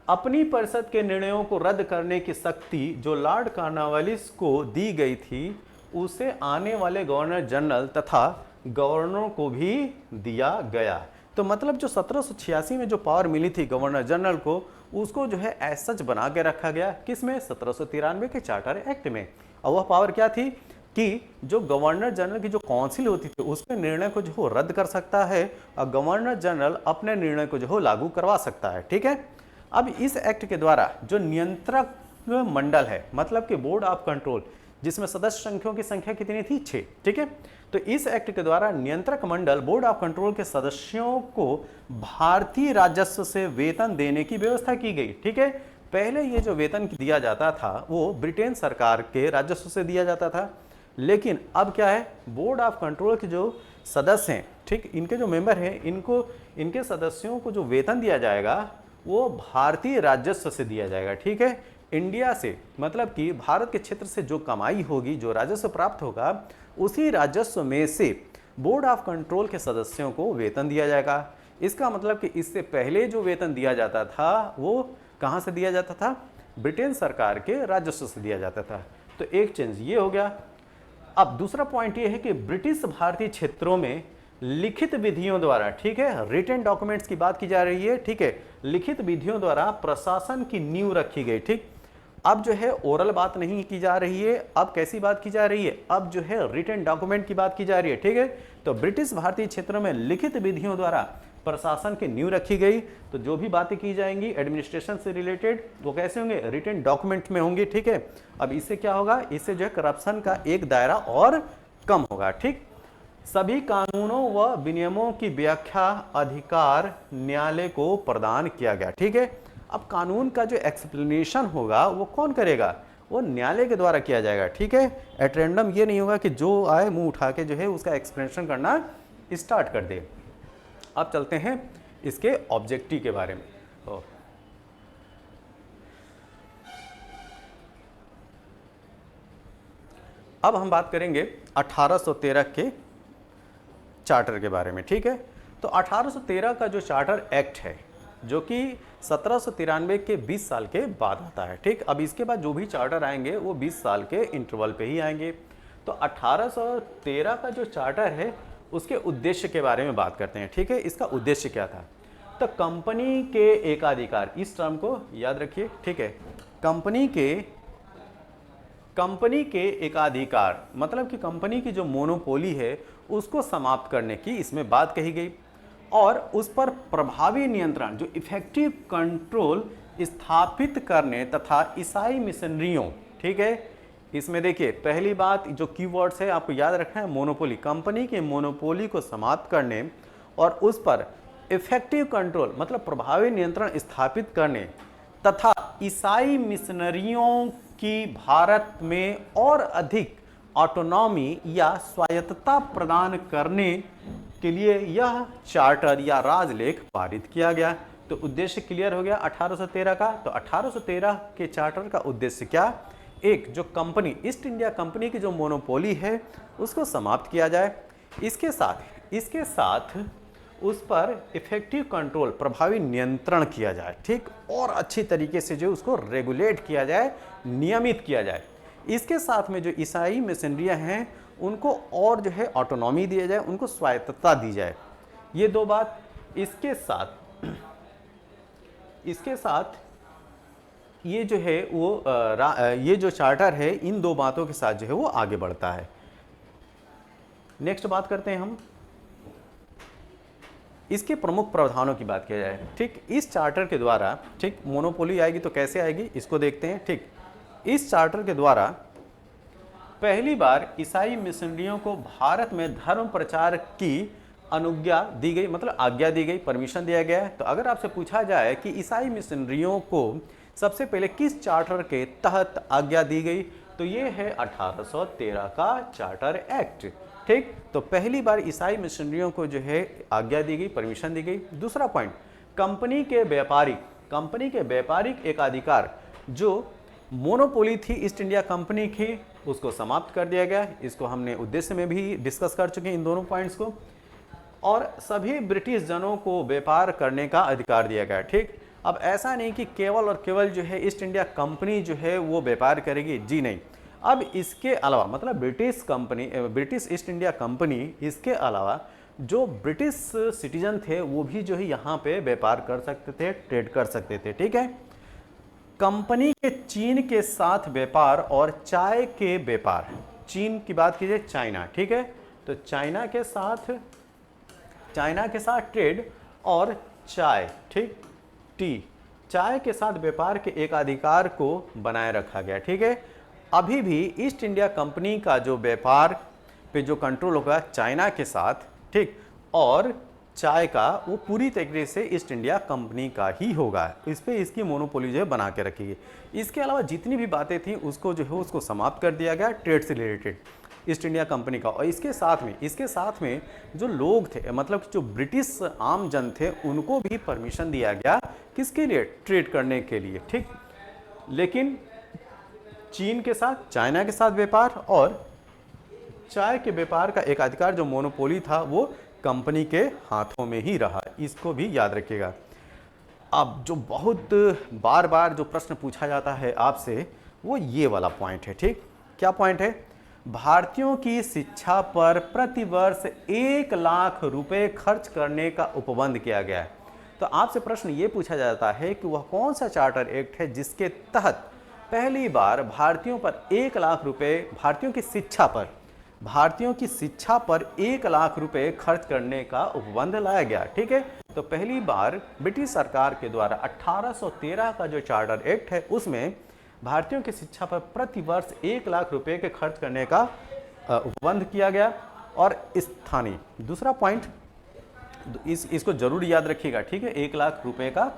अपनी परिषद के निर्णयों को रद्द करने की शक्ति जो लॉर्ड कॉर्नवालिस को दी गई थी उसे आने वाले गवर्नर जनरल तथा गवर्नरों को भी दिया गया। तो मतलब जो 1786 में जो पावर मिली थी गवर्नर जनरल को, उसको जो है एज सच बना के रखा गया, किसमें 1793 के चार्टर एक्ट में। और वह पावर क्या थी कि जो गवर्नर जनरल की जो काउंसिल होती थी उसके निर्णय को जो हो रद्द कर सकता है और गवर्नर जनरल अपने निर्णय को जो हो लागू करवा सकता है, ठीक है। अब इस एक्ट के द्वारा जो नियंत्रक मंडल है, मतलब कि बोर्ड ऑफ कंट्रोल, जिसमें सदस्य संख्याओं की संख्या कितनी थी 6, ठीक है। तो इस एक्ट के द्वारा नियंत्रक मंडल बोर्ड ऑफ कंट्रोल के सदस्यों को भारतीय राजस्व से वेतन देने की व्यवस्था की गई, ठीक है। पहले ये जो वेतन दिया जाता था वो ब्रिटेन सरकार के राजस्व से दिया जाता था, लेकिन अब क्या है, बोर्ड ऑफ कंट्रोल के जो सदस्य हैं, ठीक, इनके जो मेंबर हैं, इनके सदस्यों को जो वेतन दिया जाएगा वो भारतीय राजस्व से दिया जाएगा, ठीक है। इंडिया से, मतलब कि भारत के क्षेत्र से जो कमाई होगी, जो राजस्व प्राप्त होगा, उसी राजस्व में से बोर्ड ऑफ कंट्रोल के सदस्यों को वेतन दिया जाएगा। इसका मतलब कि इससे पहले जो वेतन दिया जाता था वो कहाँ से दिया जाता था, ब्रिटेन सरकार के राजस्व से दिया जाता था। तो एक चेंज ये हो गया। अब दूसरा पॉइंट ये है कि ब्रिटिश भारतीय क्षेत्रों में लिखित विधियों द्वारा, ठीक है, रिटन डॉक्यूमेंट्स की बात की जा रही है, ठीक है, लिखित विधियों द्वारा प्रशासन की नींव रखी गई, ठीक। अब जो है ओरल बात नहीं की जा रही है, अब कैसी बात की जा रही है, अब जो है रिटन डॉक्यूमेंट की बात की जा रही है, ठीक है। तो ब्रिटिश भारतीय क्षेत्रों में लिखित विधियों द्वारा प्रशासन की नींव रखी गई। तो जो भी बातें की जाएंगी एडमिनिस्ट्रेशन से रिलेटेड वो कैसे होंगे, रिटन डॉक्यूमेंट में होंगे, ठीक है। अब इससे क्या होगा, इससे जो है करप्शन का एक दायरा और कम होगा, ठीक। सभी कानूनों व विनियमों की व्याख्या अधिकार न्यायालय को प्रदान किया गया, ठीक है। अब कानून का जो एक्सप्लेनेशन होगा वो कौन करेगा, वो न्यायालय के द्वारा किया जाएगा, ठीक है। एट रैंडम ये नहीं होगा कि जो आए मुंह उठा के जो है उसका एक्सप्लेनेशन करना स्टार्ट कर दे। अब चलते हैं इसके ऑब्जेक्टिव के बारे में। अब हम बात करेंगे 1813 के चार्टर के बारे में, ठीक है। तो 1813 का जो चार्टर एक्ट है जो कि 1793 के 20 साल के बाद आता है, ठीक। अब इसके बाद जो भी चार्टर आएंगे वो 20 साल के इंटरवल पे ही आएंगे। तो 1813 का जो चार्टर है उसके उद्देश्य के बारे में बात करते हैं, ठीक है। इसका उद्देश्य क्या था, तो कंपनी के एकाधिकार, इस टर्म को याद रखिए, ठीक है। कंपनी के एकाधिकार मतलब कि कंपनी की जो मोनोपोली है उसको समाप्त करने की इसमें बात कही गई और उस पर प्रभावी नियंत्रण, जो इफेक्टिव कंट्रोल स्थापित करने तथा ईसाई मिशनरियों, ठीक है। इसमें देखिए पहली बात जो कीवर्ड्स है आपको याद रखना है, मोनोपोली, कंपनी के मोनोपोली को समाप्त करने और उस पर इफेक्टिव कंट्रोल मतलब प्रभावी नियंत्रण स्थापित करने तथा ईसाई मिशनरियों की भारत में और अधिक ऑटोनॉमी या स्वायत्तता प्रदान करने के लिए यह चार्टर या राजलेख पारित किया गया। तो उद्देश्य क्लियर हो गया 1813 का। तो 1813 के चार्टर का उद्देश्य क्या, एक जो कंपनी ईस्ट इंडिया कंपनी की जो मोनोपोली है उसको समाप्त किया जाए, इसके साथ उस पर इफेक्टिव कंट्रोल प्रभावी नियंत्रण किया जाए, ठीक, और अच्छी तरीके से जो उसको रेगुलेट किया जाए, नियमित किया जाए। इसके साथ में जो ईसाई मिशनरियाँ हैं उनको और जो है ऑटोनॉमी दिया जाए, उनको स्वायत्तता दी जाए। ये दो बात इसके साथ ये जो है वो ये जो चार्टर है इन दो बातों के साथ जो है वो आगे बढ़ता है। नेक्स्ट बात करते हैं हम इसके प्रमुख प्रावधानों की बात किया जाए। ठीक, इस चार्टर के द्वारा, ठीक, मोनोपोली आएगी तो कैसे आएगी इसको देखते हैं। ठीक, इस चार्टर के द्वारा पहली बार ईसाई मिशनरियों को भारत में धर्म प्रचार की अनुज्ञा दी गई, मतलब आज्ञा दी गई, परमिशन दिया गया है। तो अगर आपसे पूछा जाए कि ईसाई मिशनरियों को सबसे पहले किस चार्टर के तहत आज्ञा दी गई, तो ये है 1813 का चार्टर एक्ट। ठीक, तो पहली बार ईसाई मिशनरियों को जो है आज्ञा दी गई, परमिशन दी गई। दूसरा पॉइंट, कंपनी के व्यापारिक एकाधिकार जो मोनोपोली थी ईस्ट इंडिया कंपनी की, उसको समाप्त कर दिया गया। इसको हमने उद्देश्य में भी डिस्कस कर चुके हैं इन दोनों पॉइंट्स को। और सभी ब्रिटिश जनों को व्यापार करने का अधिकार दिया गया। ठीक, अब ऐसा नहीं कि केवल और केवल जो है ईस्ट इंडिया कंपनी जो है वो व्यापार करेगी, जी नहीं। अब इसके अलावा, मतलब ब्रिटिश ईस्ट इंडिया कंपनी, इसके अलावा जो ब्रिटिश सिटीजन थे वो भी जो है यहाँ पे व्यापार कर सकते थे, ट्रेड कर सकते थे। ठीक है, कंपनी के चीन के साथ व्यापार और चाय के व्यापार, चीन की बात कीजिए, चाइना, ठीक है, तो चाइना के साथ ट्रेड और चाय, ठीक, टी, चाय के साथ व्यापार के एक अधिकार को बनाए रखा गया। ठीक है, अभी भी ईस्ट इंडिया कंपनी का जो व्यापार पे जो कंट्रोल होगा चाइना के साथ, ठीक, और चाय का वो पूरी तरीके से ईस्ट इंडिया कंपनी का ही होगा। इस पे इसकी मोनोपोली जो है बना के रखी है। इसके अलावा जितनी भी बातें थी उसको जो है उसको समाप्त कर दिया गया ट्रेड से रिलेटेड ईस्ट इंडिया कंपनी का। और इसके साथ में जो लोग थे, मतलब जो ब्रिटिश आम जन थे, उनको भी परमिशन दिया गया, किसके लिए, ट्रेड करने के लिए। ठीक, लेकिन चीन के साथ, चाइना के साथ व्यापार और चाय के व्यापार का एक अधिकार जो मोनोपोली था वो कंपनी के हाथों में ही रहा। इसको भी याद रखिएगा। अब जो बहुत बार बार जो प्रश्न पूछा जाता है आपसे वो ये वाला पॉइंट है। ठीक, क्या पॉइंट है, भारतीयों की शिक्षा पर प्रतिवर्ष 1 लाख रुपए खर्च करने का उपबंध किया गया है। तो आपसे प्रश्न ये पूछा जाता है कि वह कौन सा चार्टर एक्ट है जिसके तहत पहली बार भारतीयों पर 1 लाख रुपए, भारतीयों की शिक्षा पर 1 लाख रुपए खर्च करने का उपबंध लाया गया। ठीक है, तो पहली बार ब्रिटिश सरकार के द्वारा 1813 का जो चार्टर एक्ट है उसमें भारतीयों की शिक्षा पर प्रति वर्ष 1 लाख रुपए के खर्च करने का उपबंध किया गया। और स्थानीय, दूसरा पॉइंट इसको जरूर याद रखिएगा। ठीक है, 1 लाख रुपए का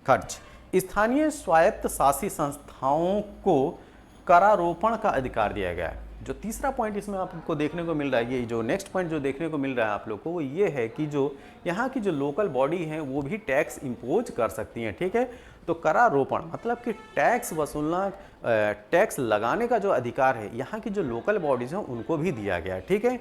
खर्च। स्थानीय स्वायत्त शासी संस्थाओं को करारोपण का अधिकार दिया गया है। जो तीसरा पॉइंट इसमें आपको देखने को मिल रहा है, ये जो नेक्स्ट पॉइंट जो देखने को मिल रहा है आप लोग को, वो ये है कि जो यहाँ की जो लोकल बॉडी हैं वो भी टैक्स इम्पोज कर सकती हैं। ठीक है, तो करारोपण मतलब कि टैक्स वसूलना, टैक्स लगाने का जो अधिकार है यहाँ की जो लोकल बॉडीज़ हैं उनको भी दिया गया है। ठीक है,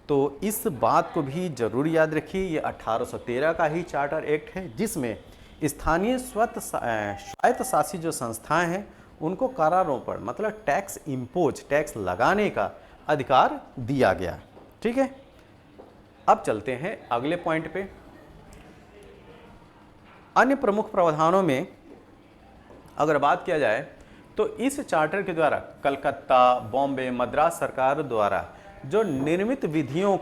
तो इस बात को भी जरूर याद रखिए। ये 1813 का ही चार्टर एक्ट है जिसमें स्थानीय स्वायत्त शासी जो संस्थाएं हैं उनको करारोपण मतलब टैक्स लगाने का अधिकार दिया गया। ठीक है, अब चलते हैं अगले पॉइंट पे। अन्य प्रमुख प्रावधानों में अगर बात किया जाए तो इस चार्टर के द्वारा कलकत्ता, बॉम्बे, मद्रास सरकार द्वारा जो निर्मित विधियों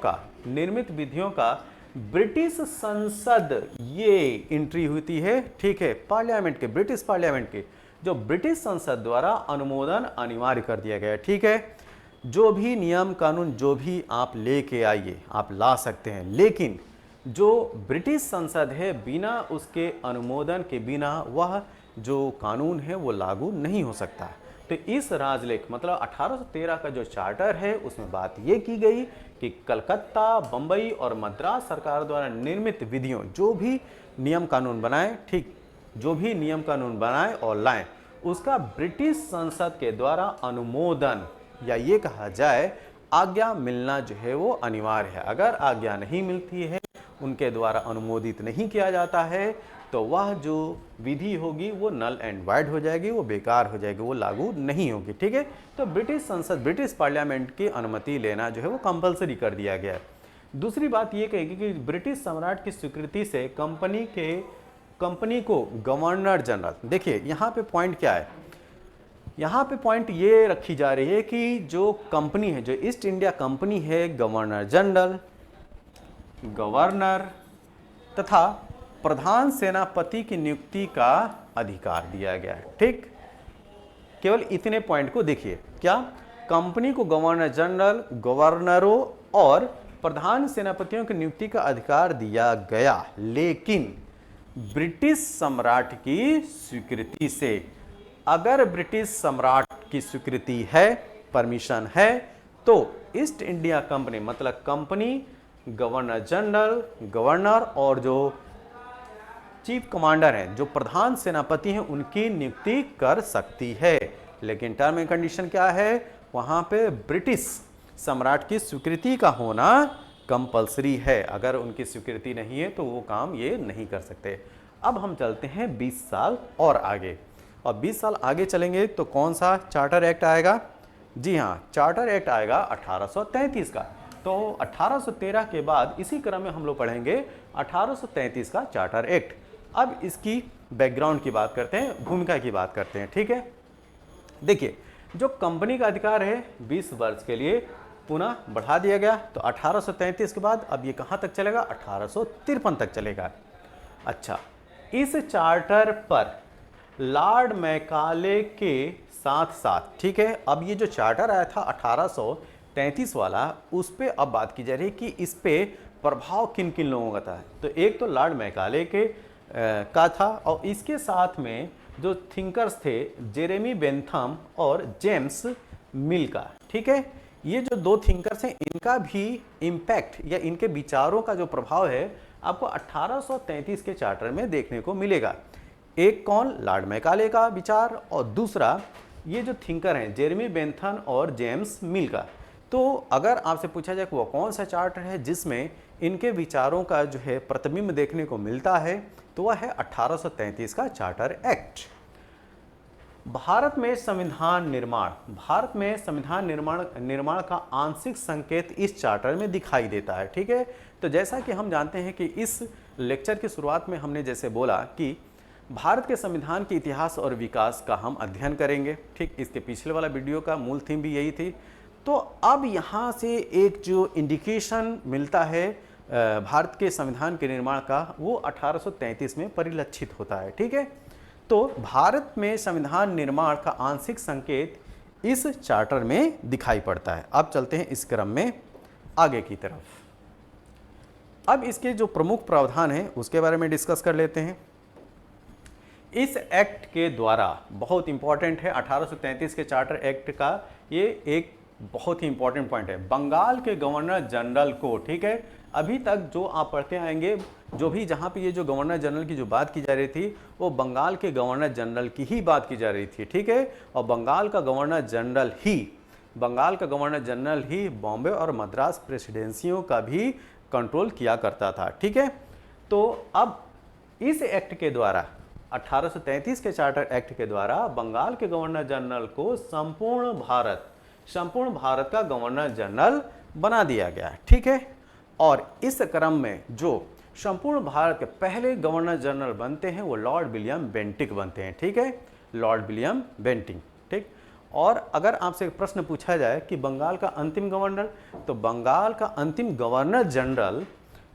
का ब्रिटिश संसद ये एंट्री होती है। ठीक है, पार्लियामेंट के, ब्रिटिश पार्लियामेंट के जो ब्रिटिश संसद द्वारा अनुमोदन अनिवार्य कर दिया गया है। ठीक है, जो भी नियम कानून जो भी आप लेके आइए आप ला सकते हैं, लेकिन जो ब्रिटिश संसद है बिना उसके अनुमोदन के बिना वह जो कानून है वो लागू नहीं हो सकता। तो इस राजलेख मतलब 1813 का जो चार्टर है उसमें बात ये की गई कि कलकत्ता, बम्बई और मद्रास सरकार द्वारा निर्मित विधियों जो भी नियम कानून बनाए, ठीक, जो भी नियम कानून बनाए और लाएं उसका ब्रिटिश संसद के द्वारा अनुमोदन या ये कहा जाए आज्ञा मिलना जो है वो अनिवार्य है। अगर आज्ञा नहीं मिलती है, उनके द्वारा अनुमोदित नहीं किया जाता है, तो वह जो विधि होगी वो नल एंड वाइड हो जाएगी, वो बेकार हो जाएगी, वो लागू नहीं होगी। ठीक है, तो ब्रिटिश संसद, ब्रिटिश पार्लियामेंट की अनुमति लेना जो है वो कंपलसरी कर दिया गया है। दूसरी बात ये कहेगी कि ब्रिटिश सम्राट की स्वीकृति से कंपनी को गवर्नर जनरल, देखिए यहाँ पे पॉइंट क्या है, यहाँ पे पॉइंट ये रखी जा रही है कि जो कंपनी है, जो ईस्ट इंडिया कंपनी है, गवर्नर जनरल, गवर्नर तथा प्रधान सेनापति की नियुक्ति का अधिकार दिया गया है। ठीक, केवल इतने पॉइंट को देखिए। क्या? कंपनी को गवर्नर जनरल, गवर्नरों और प्रधान सेनापतियों की नियुक्ति का अधिकार दिया गया, लेकिन ब्रिटिश सम्राट की स्वीकृति से। अगर ब्रिटिश सम्राट की स्वीकृति है, परमिशन है, तो ईस्ट इंडिया कंपनी मतलब कंपनी गवर्नर जनरल, गवर्नर और जो चीफ कमांडर हैं, जो प्रधान सेनापति हैं, उनकी नियुक्ति कर सकती है। लेकिन टर्म एंड कंडीशन क्या है? वहां पे ब्रिटिश सम्राट की स्वीकृति का होना कंपलसरी है। अगर उनकी स्वीकृति नहीं है तो वो काम ये नहीं कर सकते। अब हम चलते हैं 20 साल और आगे, और 20 साल आगे चलेंगे तो कौन सा चार्टर एक्ट आएगा? जी हाँ, चार्टर एक्ट आएगा 1833 का। तो 1813 के बाद इसी क्रम में हम लोग पढ़ेंगे 1833 का चार्टर एक्ट। अब इसकी बैकग्राउंड की बात करते हैं, भूमिका की बात करते हैं। ठीक है, देखिए, जो कंपनी का अधिकार है 20 वर्ष के लिए पुनः बढ़ा दिया गया। तो 1833 के बाद अब ये कहाँ तक चलेगा? 1853 तक चलेगा। अच्छा, इस चार्टर पर लॉर्ड मैकाले के साथ साथ, ठीक है, अब ये जो चार्टर आया था 1833 वाला, उस पे अब बात की जा रही है कि इस पे प्रभाव किन किन लोगों का था। तो एक तो लॉर्ड मैकाले के का था, और इसके साथ में जो थिंकर्स थे, जेरेमी बेंथम और जेम्स मिल का। ठीक है, ये जो दो थिंकर्स हैं, इनका भी इम्पैक्ट या इनके विचारों का जो प्रभाव है आपको 1833 के चार्टर में देखने को मिलेगा। एक कौन? लॉर्ड मैकाले का विचार, और दूसरा ये जो थिंकर हैं जेरेमी बेंथम और जेम्स मिल का। तो अगर आपसे पूछा जाए कि वो कौन सा चार्टर है जिसमें इनके विचारों का जो है प्रतिबिंब देखने को मिलता है, तो वह है 1833 का चार्टर एक्ट। भारत में संविधान निर्माण का आंशिक संकेत इस चार्टर में दिखाई देता है। ठीक है, तो जैसा कि हम जानते हैं कि इस लेक्चर की शुरुआत में हमने जैसे बोला कि भारत के संविधान के इतिहास और विकास का हम अध्ययन करेंगे। ठीक, इसके पिछले वाला वीडियो का मूल थीम भी यही थी। तो अब यहाँ से एक जो इंडिकेशन मिलता है भारत के संविधान के निर्माण का, वो 1833 में परिलक्षित होता है। ठीक है, तो भारत में संविधान निर्माण का आंशिक संकेत इस चार्टर में दिखाई पड़ता है। अब चलते हैं इस क्रम में आगे की तरफ। अब इसके जो प्रमुख प्रावधान हैं उसके बारे में डिस्कस कर लेते हैं। इस एक्ट के द्वारा, बहुत इंपॉर्टेंट है 1833 के चार्टर एक्ट का, ये एक बहुत ही इंपॉर्टेंट पॉइंट है, बंगाल के गवर्नर जनरल को। ठीक है, अभी तक जो आप पढ़ते आएंगे, जो भी जहाँ पे ये जो गवर्नर जनरल की जो बात की जा रही थी, वो बंगाल के गवर्नर जनरल की ही बात की जा रही थी। ठीक है, और बंगाल का गवर्नर जनरल ही बॉम्बे और मद्रास प्रेसिडेंसियों का भी कंट्रोल किया करता था। ठीक है, तो अब इस एक्ट के द्वारा, 1833 के चार्टर एक्ट के द्वारा, बंगाल के गवर्नर जनरल को संपूर्ण भारत का गवर्नर जनरल बना दिया गया। ठीक है, और इस क्रम में जो संपूर्ण भारत के पहले गवर्नर जनरल बनते हैं वो लॉर्ड विलियम बेंटिक बनते हैं। ठीक है, लॉर्ड विलियम बेंटिक। ठीक, और अगर आपसे प्रश्न पूछा जाए कि बंगाल का अंतिम गवर्नर, तो बंगाल का अंतिम governor general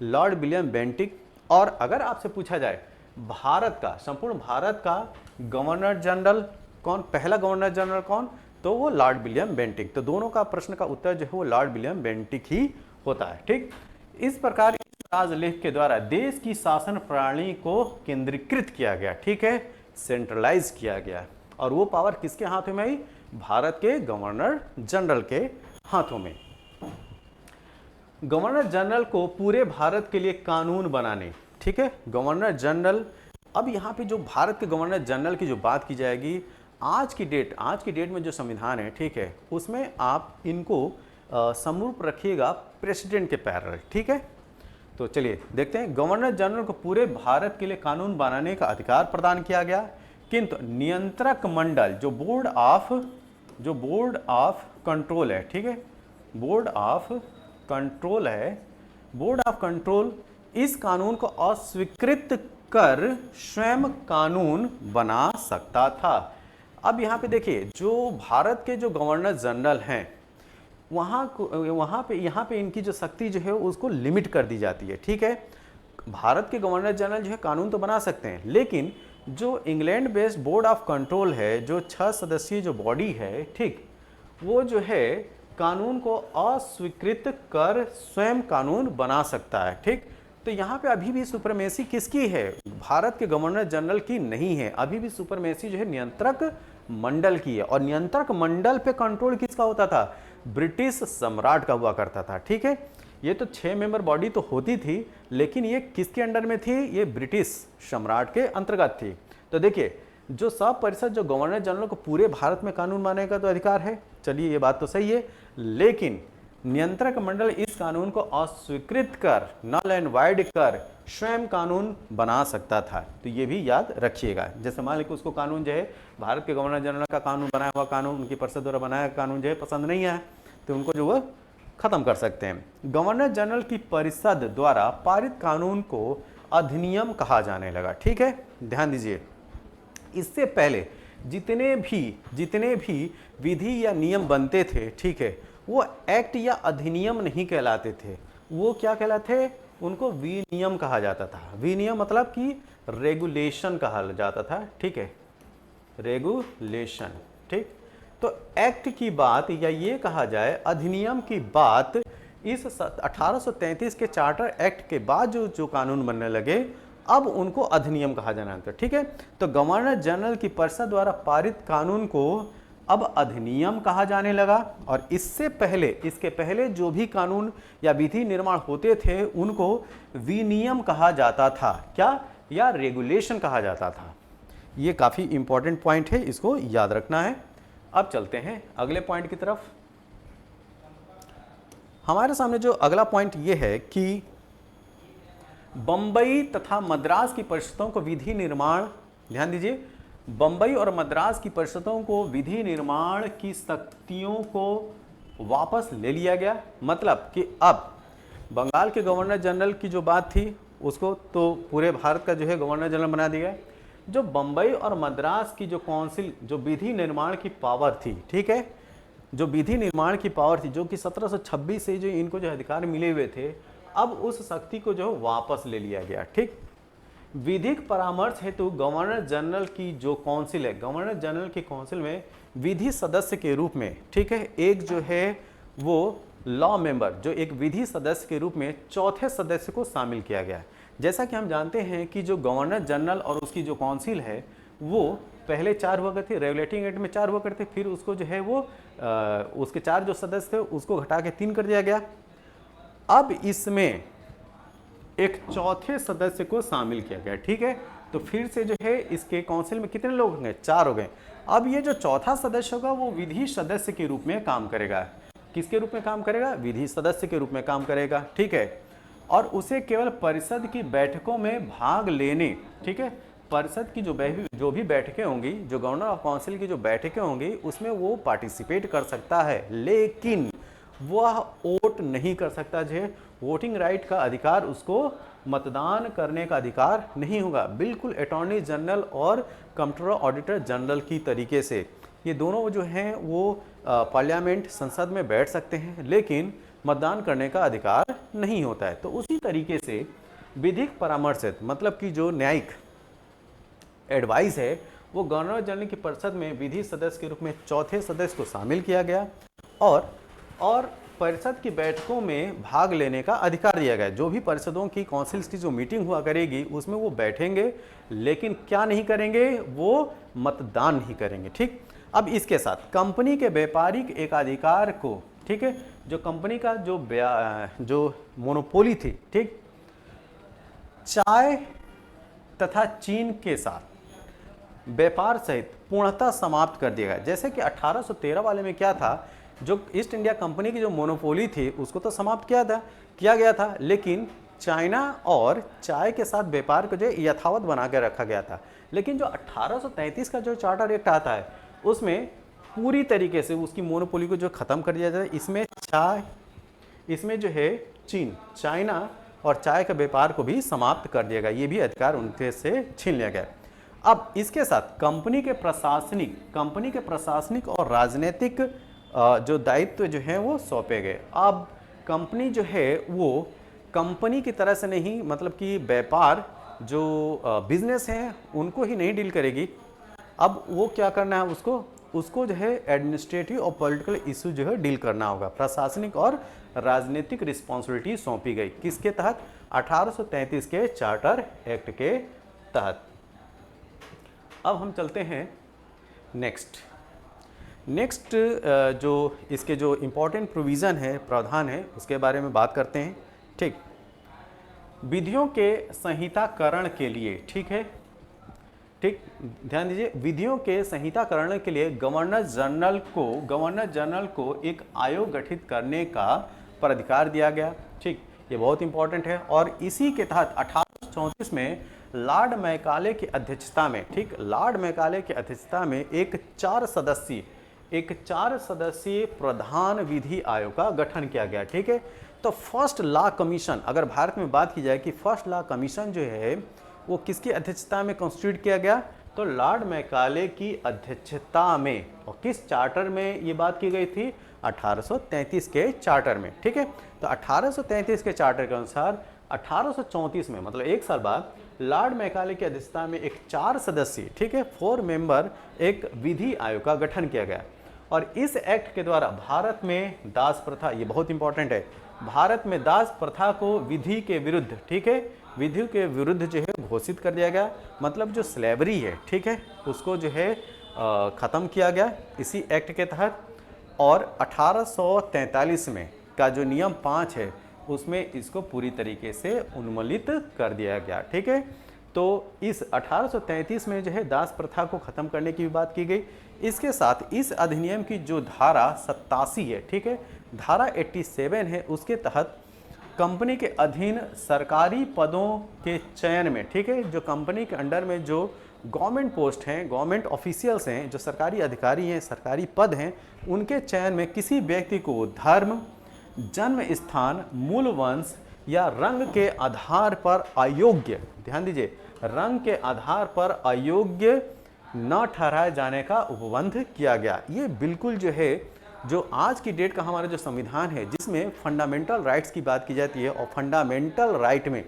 Lord William Bentinck. और अगर आपसे पूछा जाए भारत का, संपूर्ण भारत का गवर्नर जनरल कौन, पहला गवर्नर जनरल कौन, तो वो लॉर्ड विलियम बेंटिक। तो दोनों का प्रश्न का उत्तर जो है वो लॉर्ड विलियम बेंटिक ही होता है। ठीक, इस प्रकार इस राजलेख के द्वारा देश की शासन प्रणाली को केंद्रीकृत किया गया। ठीक है, सेंट्रलाइज किया गया, और वो पावर किसके हाथों में आई? भारत के गवर्नर जनरल के हाथों में। गवर्नर जनरल को पूरे भारत के लिए कानून बनाने, ठीक है, गवर्नर जनरल। अब यहाँ पे जो भारत के गवर्नर जनरल की जो बात की जाएगी, आज की डेट में जो संविधान है, ठीक है, उसमें आप इनको समरूप रखिएगा प्रेसिडेंट के पैरेलल। ठीक है, तो चलिए देखते हैं। गवर्नर जनरल को पूरे भारत के लिए कानून बनाने का अधिकार प्रदान किया गया, किंतु नियंत्रक मंडल जो बोर्ड ऑफ कंट्रोल है, ठीक है, बोर्ड ऑफ कंट्रोल इस कानून को अस्वीकृत कर स्वयं कानून बना सकता था। अब यहाँ पे देखिए, जो भारत के जो गवर्नर जनरल हैं, वहाँ पे यहाँ पे इनकी जो शक्ति जो है उसको लिमिट कर दी जाती है। ठीक है, भारत के गवर्नर जनरल जो है कानून तो बना सकते हैं, लेकिन जो England based board of control है, जो 6 सदस्यीय जो बॉडी है, ठीक, वो जो है कानून को अस्वीकृत कर स्वयं कानून बना सकता है। ठीक, तो यहाँ पे अभी भी सुपरमेसी किसकी है? भारत के गवर्नर जनरल की नहीं है। अभी भी सुपरमेसी जो है नियंत्रक मंडल की है, और नियंत्रक मंडल पे कंट्रोल किसका होता था? ब्रिटिश सम्राट का हुआ करता था। ठीक है, ये तो 6 मेंबर बॉडी तो होती थी, लेकिन ये किसके अंडर में थी? ये ब्रिटिश सम्राट के अंतर्गत थी। तो देखिए, जो सब परिषद जो गवर्नर जनरल को पूरे भारत में कानून बनाने का तो अधिकार है, चलिए ये बात तो सही है, लेकिन नियंत्रक मंडल इस कानून को अस्वीकृत कर, नल एंड वाइड कर स्वयं कानून बना सकता था। तो ये भी याद रखिएगा। जैसे मान लीजिए उसको कानून जो है भारत के गवर्नर जनरल का कानून बनाया हुआ कानून, उनकी परिषद द्वारा बनाया कानून जो है पसंद नहीं आया, तो उनको जो वो खत्म कर सकते हैं। गवर्नर जनरल की परिषद द्वारा पारित कानून को अधिनियम कहा जाने लगा। ठीक है, ध्यान दीजिए, इससे पहले जितने भी विधि या नियम बनते थे, ठीक है, वो एक्ट या अधिनियम नहीं कहलाते थे। वो क्या कहलाते? उनको विनियम कहा जाता था। विनियम मतलब कि रेगुलेशन कहा जाता था। ठीक है, रेगुलेशन। ठीक, तो एक्ट की बात या ये कहा जाए अधिनियम की बात इस 1833 के चार्टर एक्ट के बाद जो कानून बनने लगे, अब उनको अधिनियम कहा जाना था। ठीक है, तो गवर्नर जनरल की परिषद द्वारा पारित कानून को अब अधिनियम कहा जाने लगा, और इसके पहले जो भी कानून या विधि निर्माण होते थे उनको विनियम कहा जाता था, क्या, या रेगुलेशन कहा जाता था। ये काफी इंपॉर्टेंट पॉइंट है, इसको याद रखना है। अब चलते हैं अगले पॉइंट की तरफ। हमारे सामने जो अगला पॉइंट ये है कि बंबई तथा मद्रास की परिषदों को विधि निर्माण, ध्यान दीजिए, बंबई और मद्रास की परिषदों को विधि निर्माण की शक्तियों को वापस ले लिया गया। मतलब कि अब बंगाल के गवर्नर जनरल की जो बात थी उसको तो पूरे भारत का जो है गवर्नर जनरल बना दिया। जो बंबई और मद्रास की जो काउंसिल, जो विधि निर्माण की पावर थी, ठीक है, जो विधि निर्माण की पावर थी, जो कि 1726 से जो इनको जो अधिकार मिले हुए थे, अब उस शक्ति को जो वापस ले लिया गया। ठीक, विधिक परामर्श हेतु गवर्नर जनरल की जो काउंसिल है, गवर्नर जनरल की काउंसिल में विधि सदस्य के रूप में, ठीक है, एक जो है वो लॉ मेंबर, जो एक विधि सदस्य के रूप में चौथे सदस्य को शामिल किया गया। जैसा कि हम जानते हैं कि जो गवर्नर जनरल और उसकी जो काउंसिल है वो पहले 4 हुआ करते थे, रेगुलेटिंग एक्ट में 4 हुआ करते, फिर उसको जो है वो उसके 4 जो सदस्य थे उसको घटा के 3 कर दिया गया। अब इसमें एक चौथे सदस्य को शामिल किया गया। ठीक है, तो फिर से जो है इसके काउंसिल में कितने लोग होंगे? 4 हो गए। अब ये जो चौथा सदस्य होगा वो विधि सदस्य के रूप में काम करेगा। किसके रूप में काम करेगा? विधि सदस्य के रूप में काम करेगा। ठीक है, और उसे केवल परिषद की बैठकों में भाग लेने, ठीक है, परिषद की जो भी बैठकें होंगी, जो गवर्नर ऑफ काउंसिल की जो बैठकें होंगी उसमें वो पार्टिसिपेट कर सकता है, लेकिन वह वोट नहीं कर सकता। जो है वोटिंग राइट का अधिकार, उसको मतदान करने का अधिकार नहीं होगा। बिल्कुल अटॉर्नी जनरल और कंट्रोलर ऑडिटर जनरल की तरीके से ये दोनों जो हैं वो पार्लियामेंट, संसद में बैठ सकते हैं, लेकिन मतदान करने का अधिकार नहीं होता है। तो उसी तरीके से विधिक परामर्श, मतलब कि जो न्यायिक एडवाइस है, वो गवर्नर जनरल की परिषद में विधि सदस्य के रूप में चौथे सदस्य को शामिल किया गया, और परिषद की बैठकों में भाग लेने का अधिकार दिया गया। जो भी परिषदों की काउंसिल्स की जो मीटिंग हुआ करेगी उसमें वो बैठेंगे, लेकिन क्या नहीं करेंगे? वो मतदान नहीं करेंगे। ठीक, अब इसके साथ कंपनी के व्यापारिक एकाधिकार को, ठीक है, जो कंपनी का जो मोनोपोली थी, ठीक, चाय तथा चीन के साथ व्यापार सहित पूर्णतः समाप्त कर दिया गया। जैसे कि 1813 वाले में क्या था, जो ईस्ट इंडिया कंपनी की जो मोनोपोली थी उसको तो समाप्त किया गया था, लेकिन चाइना और चाय के साथ व्यापार को जो यथावत बना के रखा गया था। लेकिन जो 1833 का जो चार्टर एक्ट आता है उसमें पूरी तरीके से उसकी मोनोपोली को जो खत्म कर दिया जाए। इसमें जो है चीन, चाइना और चाय के व्यापार को भी समाप्त कर दिया गया। ये भी अधिकार उनके से छीन लिया गया। अब इसके साथ कंपनी के प्रशासनिक और राजनीतिक जो दायित्व जो है वो सौंपे गए। अब कंपनी जो है वो कंपनी की तरह से नहीं, मतलब कि व्यापार जो बिजनेस हैं उनको ही नहीं डील करेगी। अब वो क्या करना है, उसको जो है एडमिनिस्ट्रेटिव और पॉलिटिकल इशू जो है डील करना होगा। प्रशासनिक और राजनीतिक रिस्पॉन्सिबिलिटी सौंपी गई किसके तहत? 1833 के चार्टर एक्ट के तहत। अब हम चलते हैं नेक्स्ट जो इसके जो इम्पोर्टेंट प्रोविज़न है, प्रावधान है, उसके बारे में बात करते हैं। ठीक, विधियों के संहिताकरण के लिए, ठीक है, ठीक, ध्यान दीजिए, विधियों के संहिताकरण के लिए गवर्नर जनरल को एक आयोग गठित करने का प्राधिकार दिया गया। ठीक, ये बहुत इंपॉर्टेंट है। और इसी के तहत 1834 में लॉर्ड मैकाले की अध्यक्षता में, ठीक, लॉर्ड मैकाले की अध्यक्षता में एक चार सदस्यीय प्रधान विधि आयोग का गठन किया गया। ठीक है, तो फर्स्ट लॉ कमीशन, अगर भारत में बात की जाए कि फर्स्ट लॉ कमीशन जो है वो किसकी अध्यक्षता में कॉन्स्टिट्यूट किया गया? तो लॉर्ड मैकाले की अध्यक्षता में। और किस चार्टर में ये बात की गई थी? 1833 के चार्टर में। ठीक है, तो 1833 के चार्टर के अनुसार 1834 में, मतलब एक साल बाद, लॉर्ड मैकाले की अध्यक्षता में एक 4 सदस्यीय, ठीक है, 4 मेंबर एक विधि आयोग का गठन किया गया। और इस एक्ट के द्वारा भारत में दास प्रथा, ये बहुत इंपॉर्टेंट है, भारत में दास प्रथा को विधि के विरुद्ध, ठीक है, विधि के विरुद्ध जो है घोषित कर दिया गया। मतलब जो स्लेवरी है, ठीक है, उसको जो है ख़त्म किया गया इसी एक्ट के तहत। और 1843 में का जो नियम 5 है उसमें इसको पूरी तरीके से उन्मूलित कर दिया गया। ठीक है, तो इस 1833 में जो है दास प्रथा को ख़त्म करने की भी बात की गई। इसके साथ इस अधिनियम की जो धारा 87 है, ठीक है, धारा 87 है, उसके तहत कंपनी के अधीन सरकारी पदों के चयन में, ठीक है, जो कंपनी के अंडर में जो गवर्नमेंट पोस्ट हैं, गवर्नमेंट ऑफिशियल्स हैं, जो सरकारी अधिकारी हैं, सरकारी पद हैं, उनके चयन में किसी व्यक्ति को धर्म, जन्म स्थान, मूल वंश या रंग के आधार पर अयोग्य, ध्यान दीजिए, रंग के आधार पर अयोग्य न ठहराए जाने का उपबंध किया गया। ये बिल्कुल जो है, जो आज की डेट का हमारा जो संविधान है, जिसमें फंडामेंटल राइट्स की बात की जाती है, और फंडामेंटल राइट में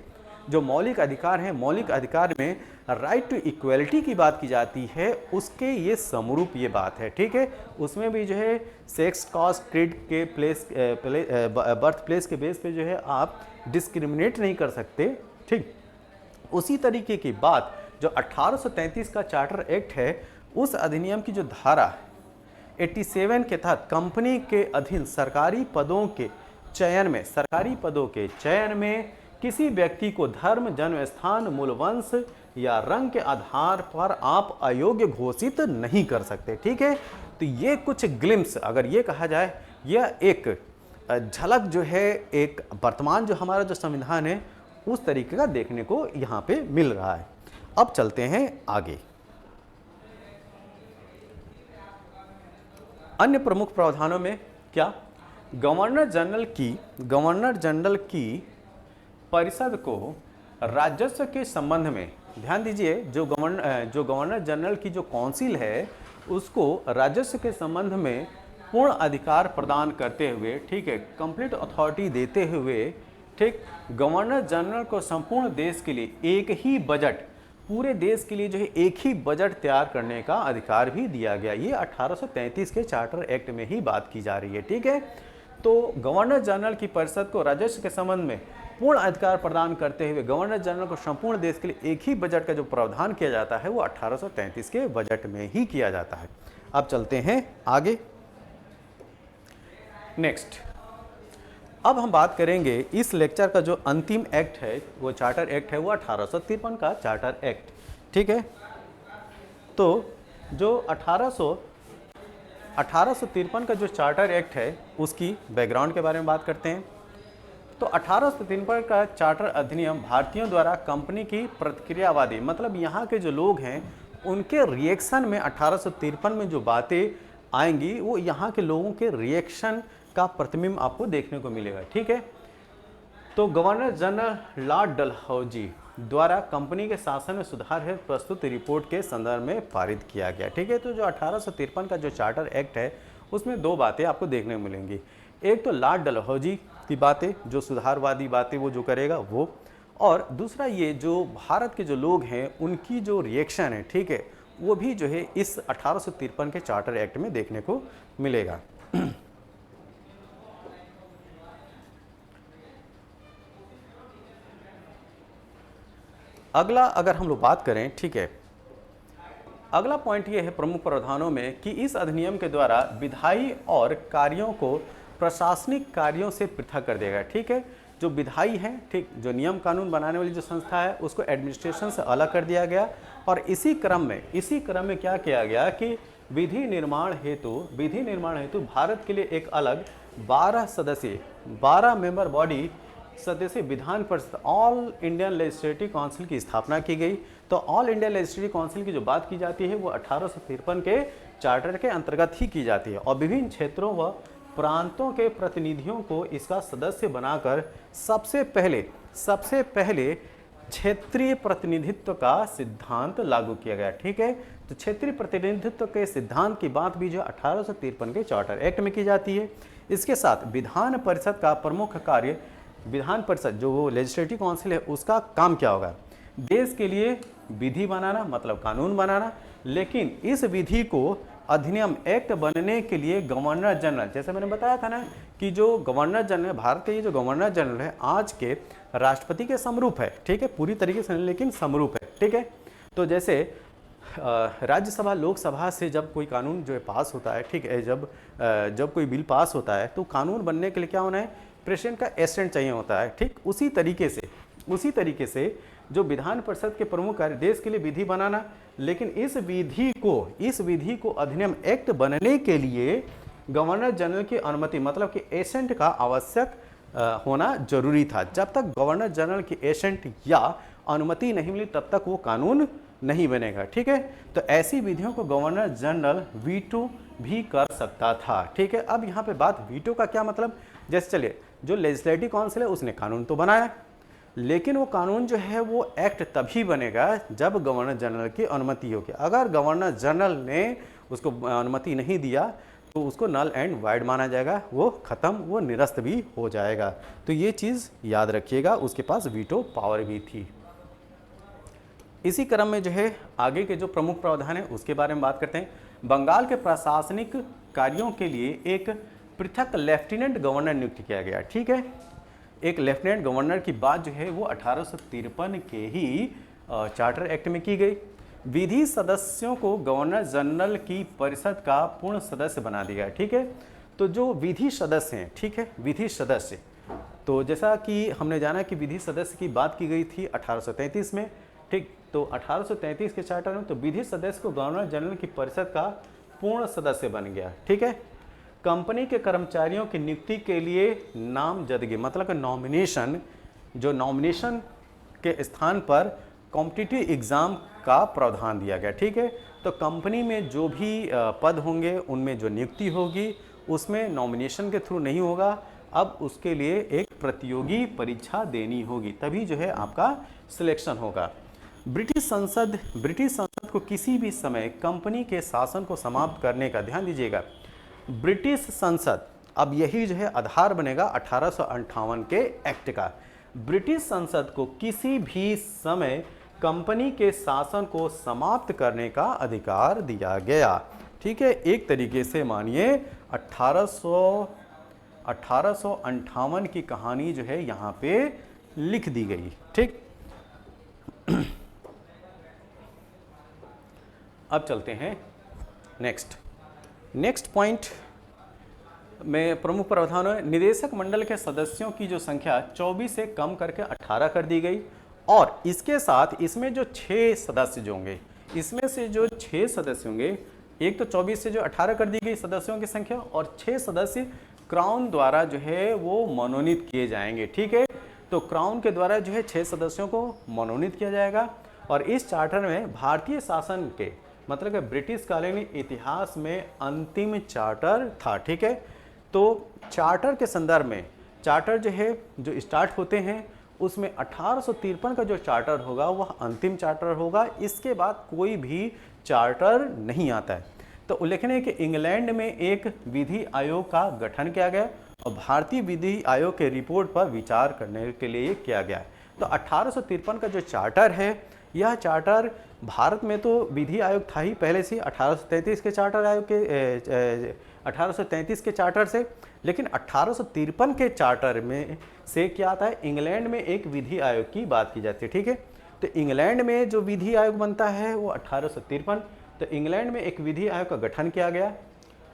जो मौलिक अधिकार हैं, मौलिक अधिकार में राइट टू इक्वलिटी की बात की जाती है, उसके ये समरूप ये बात है। ठीक है, उसमें भी जो है सेक्स, कास्ट, क्रीड के बर्थ प्लेस के बेस पे जो है आप डिस्क्रिमिनेट नहीं कर सकते। ठीक, उसी तरीके की बात जो 1833 का चार्टर एक्ट है, उस अधिनियम की जो धारा 87 के तहत कंपनी के अधीन सरकारी पदों के चयन में किसी व्यक्ति को धर्म, जन्म स्थान, मूल वंश या रंग के आधार पर आप अयोग्य घोषित नहीं कर सकते। ठीक है, तो ये कुछ ग्लिम्स, अगर ये कहा जाए, यह एक झलक जो है एक वर्तमान जो हमारा जो संविधान है उस तरीके का देखने को यहाँ पे मिल रहा है। अब चलते हैं आगे। अन्य प्रमुख प्रावधानों में क्या? गवर्नर जनरल की परिषद को राजस्व के संबंध में, ध्यान दीजिए, जो गवर्नर जनरल की जो काउंसिल है उसको राजस्व के संबंध में पूर्ण अधिकार प्रदान करते हुए, ठीक है, कंप्लीट अथॉरिटी देते हुए, ठीक, गवर्नर जनरल को संपूर्ण देश के लिए एक ही बजट, पूरे देश के लिए जो है एक ही बजट तैयार करने का अधिकार भी दिया गया। ये 1833 के चार्टर एक्ट में ही बात की जा रही है। ठीक है, तो गवर्नर जनरल की परिषद को राजस्व के संबंध में पूर्ण अधिकार प्रदान करते हुए गवर्नर जनरल को संपूर्ण देश के लिए एक ही बजट का जो प्रावधान किया जाता है वो 1833 के बजट में ही किया जाता है। अब चलते हैं आगे। नेक्स्ट, अब हम बात करेंगे इस लेक्चर का जो अंतिम एक्ट है, वो चार्टर एक्ट है, वो 1853 का चार्टर एक्ट। ठीक है, तो जो 1853 का जो चार्टर एक्ट है उसकी बैकग्राउंड के बारे में बात करते हैं। तो 1853 का चार्टर अधिनियम भारतीयों द्वारा कंपनी की प्रतिक्रियावादी, मतलब यहाँ के जो लोग हैं उनके रिएक्शन में 1853 में जो बातें आएंगी वो यहाँ के लोगों के रिएक्शन का प्रतिबिंब आपको देखने को मिलेगा। ठीक है, तो गवर्नर जनरल लॉर्ड डलहौजी, द्वारा कंपनी के शासन में सुधार है प्रस्तुत रिपोर्ट के संदर्भ में पारित किया गया। ठीक है, तो जो 1853 का जो चार्टर एक्ट है उसमें दो बातें आपको देखने को मिलेंगी। एक तो लॉर्ड डलहौजी की बातें, जो सुधारवादी बातें वो जो करेगा वो, और दूसरा ये जो भारत के जो लोग हैं उनकी जो रिएक्शन है, ठीक है, वो भी जो है इस 1853 के चार्टर एक्ट में देखने को मिलेगा। अगला अगर हम लोग बात करें, ठीक है, अगला पॉइंट ये है प्रमुख प्रावधानों में कि इस अधिनियम के द्वारा विधायी और कार्यों को प्रशासनिक कार्यों से पृथक कर देगा। ठीक है, जो विधायी है, ठीक, जो नियम कानून बनाने वाली जो संस्था है उसको एडमिनिस्ट्रेशन से अलग कर दिया गया, और इसी क्रम में क्या किया गया कि विधि निर्माण हेतु भारत के लिए एक अलग 12 मेंबर बॉडी सदस्य Vidhan Parishad all Indian legislative council की स्थापना की गई। तो ऑल इंडिया लेजिस्लेटिव काउंसिल की जो बात की जाती है वो 1853 के चार्टर के अंतर्गत ही की जाती है, और विभिन्न क्षेत्रों व प्रांतों के प्रतिनिधियों को इसका सदस्य बनाकर सबसे पहले क्षेत्रीय प्रतिनिधित्व का सिद्धांत लागू किया गया। ठीक है, तो क्षेत्रीय प्रतिनिधित्व के सिद्धांत की बात भी जो 1853 के चार्टर एक्ट में की जाती है। इसके साथ विधान परिषद का प्रमुख कार्य, विधान परिषद जो वो लेजिस्लेटिव काउंसिल है उसका काम क्या होगा, देश के लिए विधि बनाना, मतलब कानून बनाना, लेकिन इस विधि को अधिनियम एक्ट बनने के लिए गवर्नर जनरल, जैसे मैंने बताया था ना कि जो गवर्नर जनरल, भारत के ये जो गवर्नर जनरल है आज के राष्ट्रपति के समरूप है। ठीक है, पूरी तरीके से नहीं लेकिन समरूप है। ठीक है, तो जैसे राज्यसभा लोकसभा से जब कोई कानून जो है पास होता है, ठीक है, जब कोई बिल पास होता है तो कानून बनने के लिए क्या होना है, प्रेसिडेंट का एसेंट चाहिए होता है। ठीक, उसी तरीके से जो विधान परिषद के प्रमुख कार्य देश के लिए विधि बनाना, लेकिन इस विधि को अधिनियम एक्ट बनने के लिए गवर्नर जनरल की अनुमति, मतलब कि एसेंट का आवश्यक होना जरूरी था। जब तक गवर्नर जनरल की एसेंट या अनुमति नहीं मिली तब तक वो कानून नहीं बनेगा। ठीक है, तो ऐसी विधियों को गवर्नर जनरल वीटो भी कर सकता था। ठीक है, अब यहाँ पे बात वीटो का क्या मतलब, जैसे चलिए जो लेजिस्लेटिव काउंसिल है उसने कानून तो बनाया, लेकिन वो कानून जो है वो एक्ट तभी बनेगा जब गवर्नर जनरल की अनुमति होगी। अगर गवर्नर जनरल ने उसको अनुमति नहीं दिया तो उसको नल एंड वाइड माना जाएगा, वो खत्म, वो निरस्त भी हो जाएगा। तो ये चीज़ याद रखिएगा, उसके पास वीटो पावर भी थी। इसी क्रम में जो है आगे के जो प्रमुख प्रावधान है उसके बारे में बात करते हैं। बंगाल के प्रशासनिक कार्यों के लिए एक पृथक लेफ्टिनेंट गवर्नर नियुक्त किया गया। ठीक है, एक लेफ्टिनेंट गवर्नर की बात जो है वो 1853 के ही चार्टर एक्ट में की गई। विधि सदस्यों को गवर्नर जनरल की परिषद का पूर्ण सदस्य बना दिया। ठीक है, तो जो विधि सदस्य हैं, ठीक है, विधि सदस्य, तो जैसा कि हमने जाना कि विधि सदस्य की बात की गई थी 1833 में। ठीक, तो 1833 के चार्टर में तो विधि सदस्य को गवर्नर जनरल की परिषद का पूर्ण सदस्य बन गया। ठीक है, कंपनी के कर्मचारियों की नियुक्ति के लिए नामजदगी, मतलब नॉमिनेशन, जो नॉमिनेशन के स्थान पर कॉम्पिटिटिव एग्ज़ाम का प्रावधान दिया गया। ठीक है, तो कंपनी में जो भी पद होंगे उनमें जो नियुक्ति होगी उसमें नॉमिनेशन के थ्रू नहीं होगा, अब उसके लिए एक प्रतियोगी परीक्षा देनी होगी, तभी जो है आपका सिलेक्शन होगा। ब्रिटिश संसद को किसी भी समय कंपनी के शासन को समाप्त करने का, ध्यान दीजिएगा, ब्रिटिश संसद, अब यही जो है आधार बनेगा 1858 के एक्ट का। ब्रिटिश संसद को किसी भी समय कंपनी के शासन को समाप्त करने का अधिकार दिया गया। ठीक है, एक तरीके से मानिए 1858 की कहानी जो है यहाँ पे लिख दी गई। ठीक, अब चलते हैं नेक्स्ट पॉइंट में प्रमुख प्रावधान है। निदेशक मंडल के सदस्यों की जो संख्या 24 से कम करके 18 कर दी गई, और इसके साथ इसमें जो 6 सदस्य जो होंगे, इसमें से जो 6 सदस्य होंगे, एक तो 24 से जो 18 कर दी गई सदस्यों की संख्या, और 6 सदस्य क्राउन द्वारा जो है वो मनोनीत किए जाएंगे। ठीक है, तो क्राउन के द्वारा जो है 6 सदस्यों को मनोनीत किया जाएगा। और इस चार्टर में भारतीय शासन के, मतलब कि ब्रिटिश कालीन इतिहास में अंतिम चार्टर था। ठीक है, तो चार्टर के संदर्भ में, चार्टर जो है जो स्टार्ट होते हैं उसमें 1853 का जो चार्टर होगा वह अंतिम चार्टर होगा। इसके बाद कोई भी चार्टर नहीं आता है। तो उल्लेखनीय है कि इंग्लैंड में एक विधि आयोग का गठन किया गया और भारतीय विधि आयोग के रिपोर्ट पर विचार करने के लिए किया गया है। तो 1853 का जो चार्टर है, यह चार्टर भारत में तो विधि आयोग था ही पहले से 1833 के चार्टर आयोग के 1833 के चार्टर से, लेकिन 1853 के चार्टर में से क्या आता है, इंग्लैंड में एक विधि आयोग की बात की जाती है। ठीक है, तो इंग्लैंड में जो विधि आयोग बनता है वो 1853। तो इंग्लैंड में एक विधि आयोग का गठन किया गया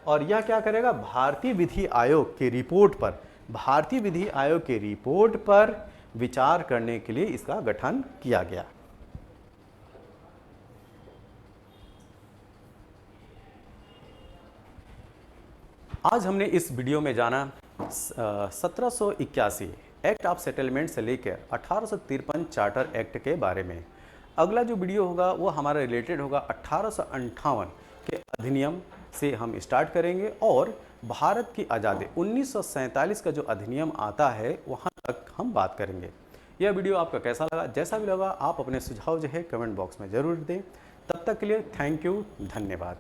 और यह क्या करेगा, भारतीय विधि आयोग की रिपोर्ट पर, भारतीय विधि आयोग की रिपोर्ट पर विचार करने के लिए इसका गठन किया गया। आज हमने इस वीडियो में जाना 1781 एक्ट ऑफ सेटलमेंट से लेकर 1853 चार्टर एक्ट के बारे में। अगला जो वीडियो होगा वो हमारा रिलेटेड होगा 1858 के अधिनियम से हम स्टार्ट करेंगे और भारत की आज़ादी 1947 का जो अधिनियम आता है वहाँ तक हम बात करेंगे। यह वीडियो आपका कैसा लगा, जैसा भी लगा आप अपने सुझाव जो है कमेंट बॉक्स में ज़रूर दें। तब तक के लिए थैंक यू, धन्यवाद।